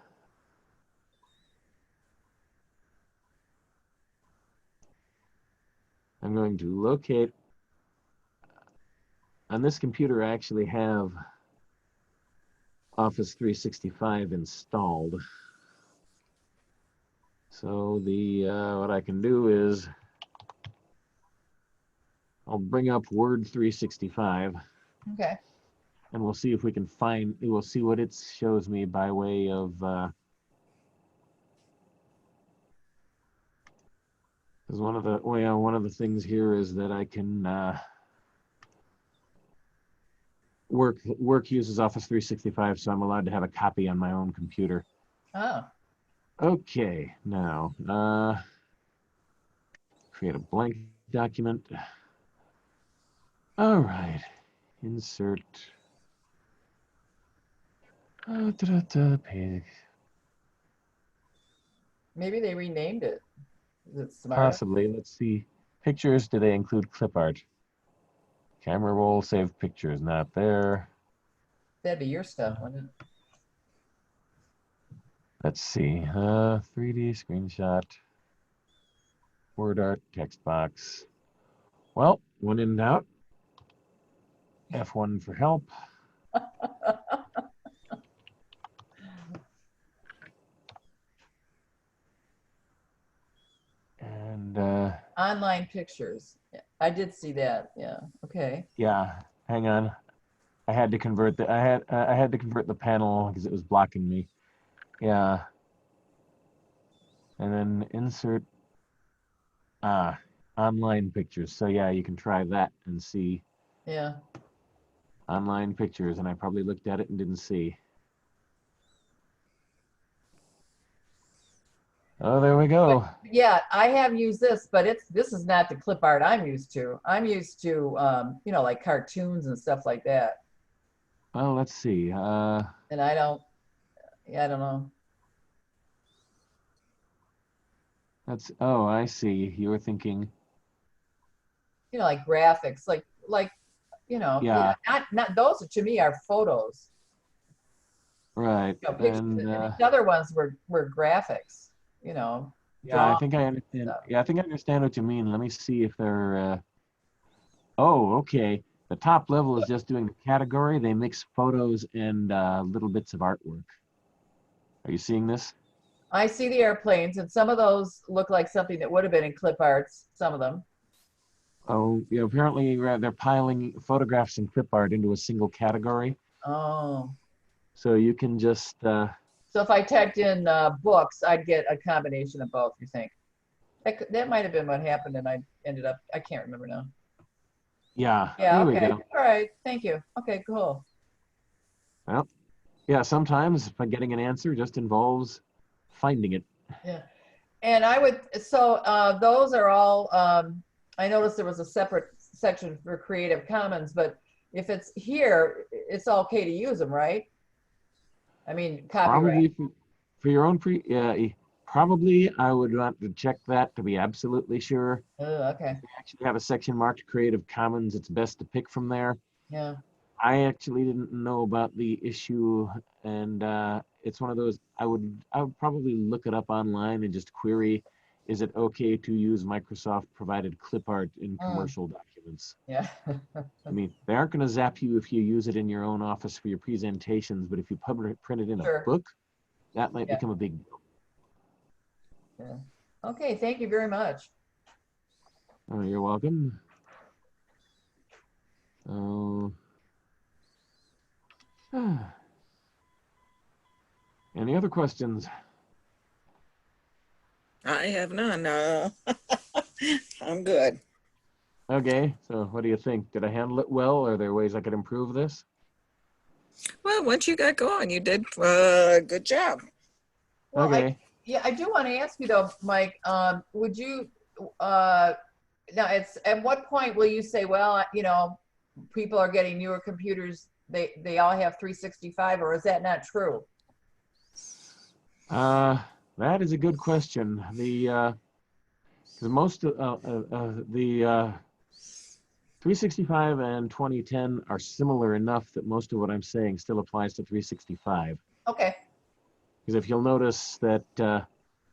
going to locate, on this computer I actually have Office 365 installed. So what I can do is I'll bring up Word 365. Okay. And we'll see if we can we'll see what it shows me by way of, because one of the things here is that I can, work uses Office 365, so I'm allowed to have a copy on my own computer. Oh. Okay, now, create a blank document. All right, insert. Page. Maybe they renamed it. Is it smart? Possibly. Let's see. Pictures, do they include clipart? Camera roll, save pictures, not there. That'd be your stuff, wouldn't it? Let's see. 3D screenshot. Word art, text box. Well, when in doubt, F1 for help. online pictures. I did see that. Yeah. Okay. Yeah, hang on. I had to convert I had to convert the panel because it was blocking me. Yeah. And then insert online pictures. So yeah, you can try that and see Yeah. online pictures, and I probably looked at it and didn't see. Oh, there we go. Yeah, I have used this, but this is not the clip art I'm used to. I'm used to you know, like cartoons and stuff like that. Well, let's see. And I don't, yeah, I don't know. Oh, I see. You were thinking, You know, like graphics, like you know, yeah, not those to me are photos. right. You know, pictures. And And these other ones were graphics. You know, yeah, I draw think I understand. stuff. Yeah, I think I understand what you mean. Let me see if they're. Oh, okay. The top level is just doing the category. They mix photos and little bits of artwork. Are you seeing this? I see the airplanes, and some of those look like something that would have been in clip arts. Some of them. Oh, yeah. Apparently, they're piling photographs and clip art into a single category. Oh. So you can just. So if I typed in books, I'd get a combination of both, you think? That might have been what happened, and I ended up, I can't remember now. Yeah. Yeah, There we okay. go. All right. Thank you. Okay, cool. Well, yeah. Sometimes getting an answer just involves finding it. Yeah. And I would, so those are all, I noticed there was a separate section for Creative Commons, but if it's here, it's okay to use them, right? I mean, copyright. Probably for your own probably I would want to check that to be absolutely sure. Oh, okay. If you actually have a section marked Creative Commons, it's best to pick from there. Yeah. I actually didn't know about the issue, and it's one of those I would probably look it up online and just query, is it okay to use Microsoft provided clip art in commercial documents? Yeah. I mean, they aren't going to zap you if you use it in your own office for your presentations, but if you print it in a Sure. book, that might Yeah. become a big deal. Yeah. Okay, thank you very much. Oh, you're welcome. Oh. Any other questions? I have none. I'm good. Okay, so what do you think? Did I handle it well? Are there ways I could improve this? Well, once you got going, you did a good job. Well, Okay. yeah, I do want to ask you though, Mike, would you, now it's, at what point will you say, well, you know, people are getting newer computers, they all have 365, or is that not true? That is a good question. The because most of the 365 and 2010 are similar enough that most of what I'm saying still applies to 365. Okay. Because if you'll notice that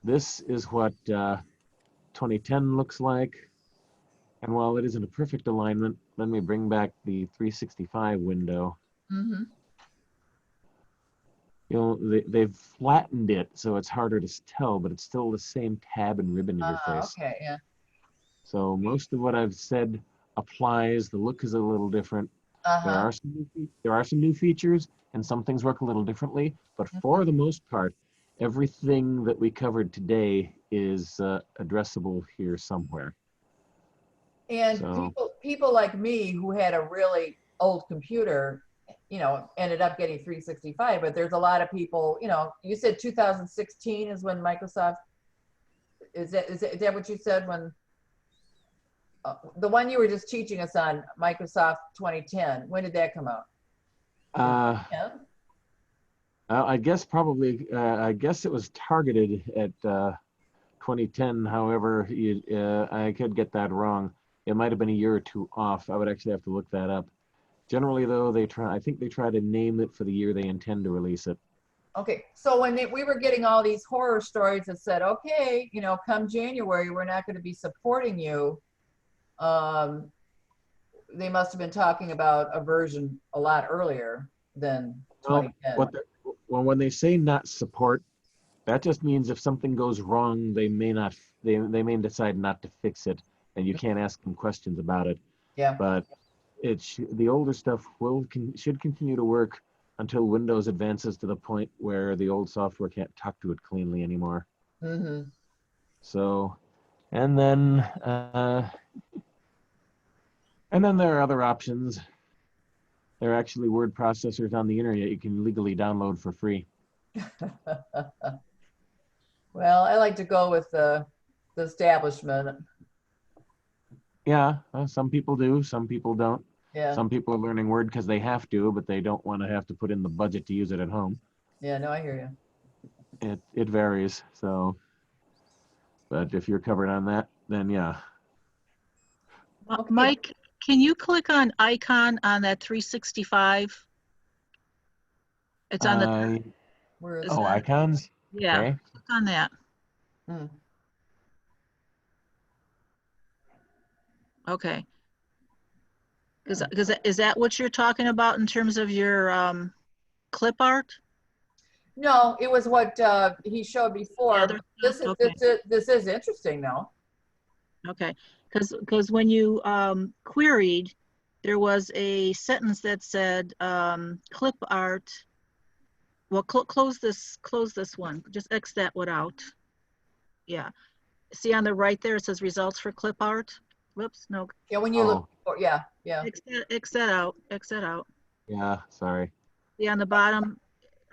this is what 2010 looks like, and while it isn't a perfect alignment, let me bring back the 365 window. Mm-hmm. You know, they've flattened it so it's harder to tell, but it's still the same tab and ribbon interface. Okay, yeah. So most of what I've said applies. The look is a little different. There Uh-huh. are some new features, and some things work a little differently. But for the most part, everything that we covered today is addressable here somewhere. And So, people like me who had a really old computer, you know, ended up getting 365, but there's a lot of people, you know, you said 2016 is when Microsoft, is that what you said when, the one you were just teaching us on, Microsoft 2010, when did that come out? Yeah. I guess probably, I guess it was targeted at 2010. However, I could get that wrong. It might have been a year or two off. I would actually have to look that up. Generally, though, I think they try to name it for the year they intend to release it. Okay, so when we were getting all these horror stories that said, okay, you know, come January, we're not going to be supporting you, they must have been talking about a version a lot earlier than 2010. Well, when they say not support, that just means if something goes wrong, they may decide not to fix it. and you can't ask them questions about it. Yeah. But the older stuff should continue to work until Windows advances to the point where the old software can't talk to it cleanly anymore. Mm-hmm. So, and then there are other options. There are actually word processors on the internet you can legally download for free. Well, I like to go with the establishment. Yeah, some people do, some people don't. Yeah. Some people are learning Word because they have to, but they don't want to have to put in the budget to use it at home. Yeah, no, I hear you. It varies. So, but if you're covered on that, then yeah. Okay. Mike, can you click on icon on that 365? It's on the, Where is is Oh, that- icons? yeah, Okay. click on that. Mm. Okay. Is that what you're talking about in terms of your clip art? No, it was what he showed before. Other This stuff? is Okay. this is interesting though. Okay, because when you queried, there was a sentence that said clip art. Well, close this one. Just X that one out. Yeah. See on the right there, it says results for clip art. Whoops, no. Yeah, when you look for, yeah. X that out. X that out. Yeah, sorry. See on the bottom,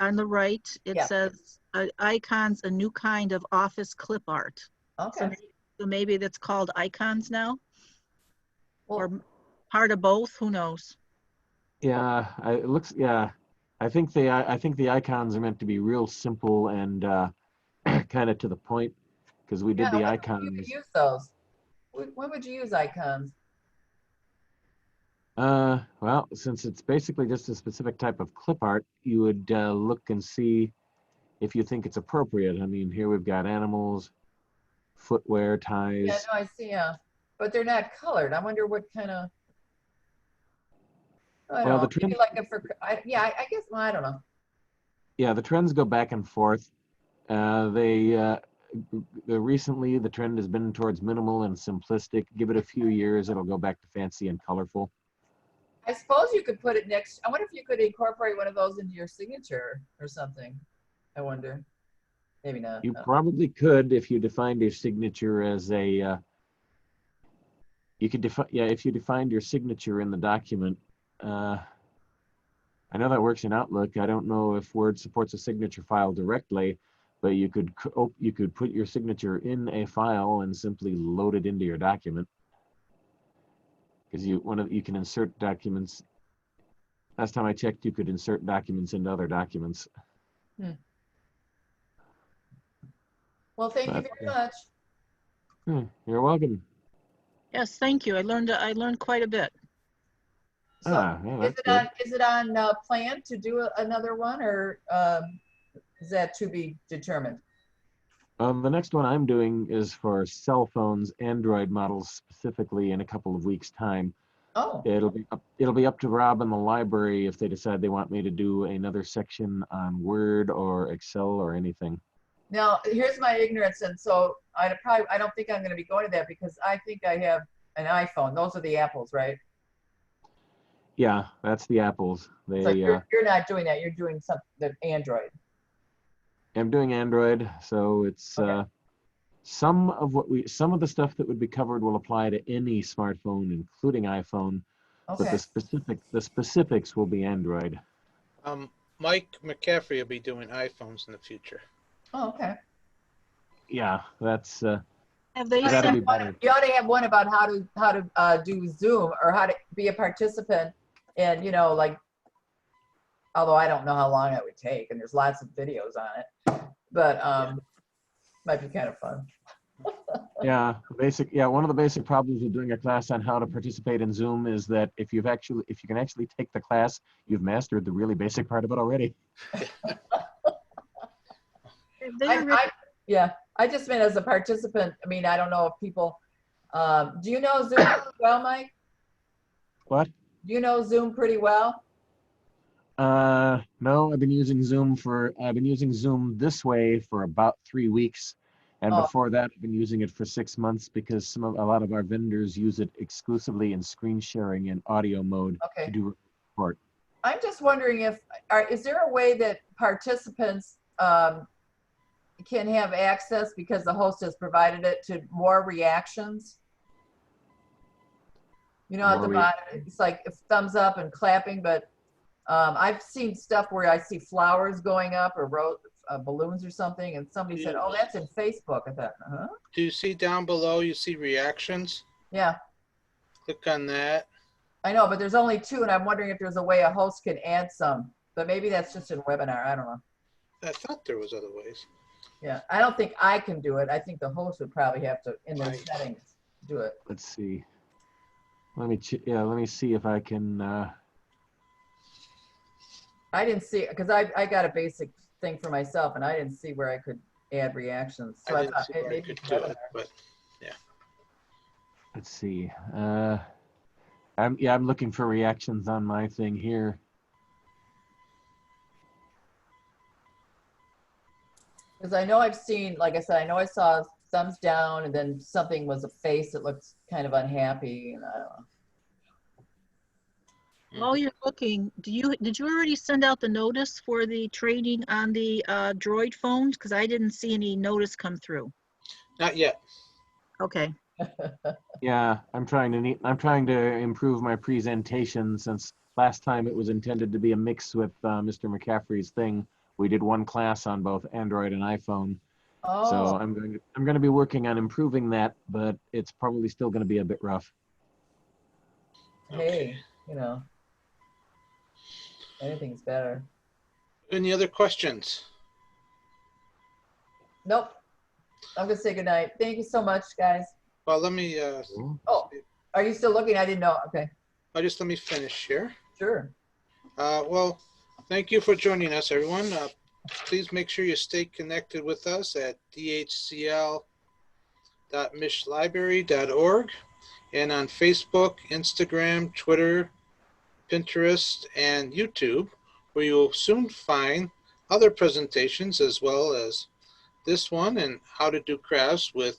on the right, it Yeah. says icons, a new kind of office clip art. Okay. So maybe that's called icons now, Well, or part of both. Who knows? Yeah, it looks, yeah. I think the icons are meant to be real simple and kind of to the point, because we did the you icons. could use those. When would you use icons? Well, since it's basically just a specific type of clip art, you would look and see if you think it's appropriate. I mean, here we've got animals, footwear, ties. Yeah, no, I see. Yeah, but they're not colored. I wonder what kind of. I don't Well, know. the trend, Maybe like I guess. Well, I don't know. yeah, the trends go back and forth. Recently the trend has been towards minimal and simplistic. Give it a few years, it'll go back to fancy and colorful. I suppose you could put it next. I wonder if you could incorporate one of those into your signature or something. I wonder. Maybe not. You probably could if you defined your signature as a. You could define, yeah, if you defined your signature in the document. I know that works in Outlook. I don't know if Word supports a signature file directly, but you could put your signature in a file and simply load it into your document. Because you can insert documents. Last time I checked, you could insert documents into other documents. Well, thank you very much. You're welcome. Yes, thank you. I learned quite a bit. So, Yeah, is it on plan to do another one, or is that to be determined? The next one I'm doing is for cell phones, Android models specifically, in a couple of weeks' time. Oh. It'll be up to Rob and the library if they decide they want me to do another section on Word or Excel or anything. Now, here's my ignorance, and so I don't think I'm going to be going to that because I think I have an iPhone. Those are the Apples, right? Yeah, that's the Apples. So you're not doing that. You're doing the Android. I'm doing Android, so it's Okay. some of the stuff that would be covered will apply to any smartphone, including iPhone. Okay. But the specifics will be Android. Mike McCaffrey will be doing iPhones in the future. Oh, okay. Yeah, that's Have they that'll sent be better. You ought to have one about how to do Zoom or how to be a participant, and like. Although I don't know how long it would take, and there's lots of videos on it, but might be kind of fun. Yeah, one of the basic problems with doing a class on how to participate in Zoom is that if you can actually take the class, you've mastered the really basic part of it already. I just meant as a participant. I mean, I don't know if people. Do you know Zoom pretty well, Mike? What? Do you know Zoom pretty well? No, I've been using Zoom this way for about 3 weeks, And Oh. before that, I've been using it for 6 months because a lot of our vendors use it exclusively in screen sharing and audio mode Okay. to do report. I'm just wondering is there a way that participants can have access because the host has provided it to more reactions? You know, at the More bottom, it's like thumbs up and clapping, but I've seen stuff where I see flowers going up or balloons or something, and somebody said, "Oh, that's in Facebook." I thought, huh? Do you see down below, you see reactions? Yeah, Click on that. I know, but there's only 2, and I'm wondering if there's a way a host can add some, but maybe that's just in webinar. I don't know. I thought there was other ways. Yeah, I don't think I can do it. I think the host would probably have to, in their Right. settings, do it. Let's see. Let me see if I can. I didn't see, because I got a basic thing for myself, and I didn't see where I could add reactions. So I I didn't thought see where I maybe could it's do webinar. it, but Let's see. I'm looking for reactions on my thing here. Because I know I've seen, like I said, I know I saw thumbs down, and then something was a face that looked kind of unhappy, and I don't know. While you're looking, did you already send out the notice for the training on the Droid phones? Because I didn't see any notice come through. not yet. Okay. Yeah, I'm trying to improve my presentation since last time it was intended to be a mix with Mr. McCaffrey's thing. We did one class on both Android and iPhone. Oh, So I'm going to be working on improving that, but it's probably still going to be a bit rough. hey, you know, anything's better. Any other questions? Nope. I'm gonna say goodnight. Thank you so much, guys. Well, let me, Oh, are you still looking? I didn't know. Okay, just let me finish here. sure. Well, thank you for joining us, everyone. Please make sure you stay connected with us at dhcl.mishlibrary.org and on Facebook, Instagram, Twitter, Pinterest, and YouTube, where you will soon find other presentations as well as this one and how to do crafts with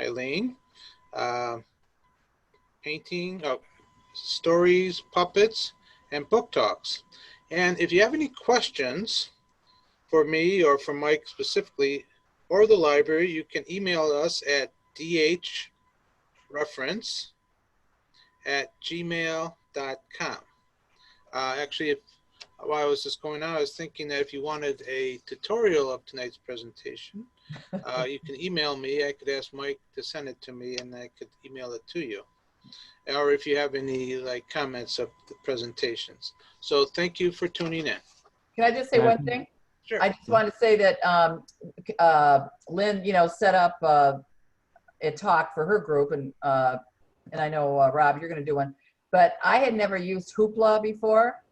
Eileen, painting, stories, puppets, and book talks. And if you have any questions for me or for Mike specifically, or the library, you can email us at dhreference@gmail.com. Actually, while I was just going on, I was thinking that if you wanted a tutorial of tonight's presentation, you can email me. I could ask Mike to send it to me, and I could email it to you. Or if you have any comments of the presentations. So thank you for tuning in. Can I just say one thing? Sure. I just want to say that Lynn, set up a talk for her group, and I know Rob, you're going to do one. But I had never used Hoopla before,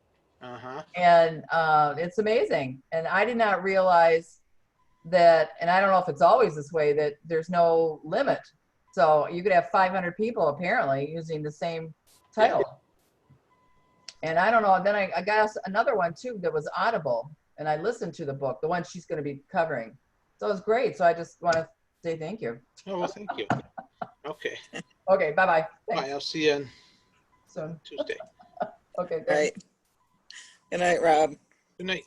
and it's amazing. And I did not realize that, and I don't know if it's always this way, that there's no limit. So you could have 500 people apparently using the same title. Yeah. And I don't know. Then I got another one too that was Audible, and I listened to the book, the one she's going to be covering. So it was great. So I just want to say thank you. Oh, well, thank you. Okay. Okay. Bye-bye. Bye. I'll see you on soon. Tuesday. Okay. Right. Good night, Rob. Good night.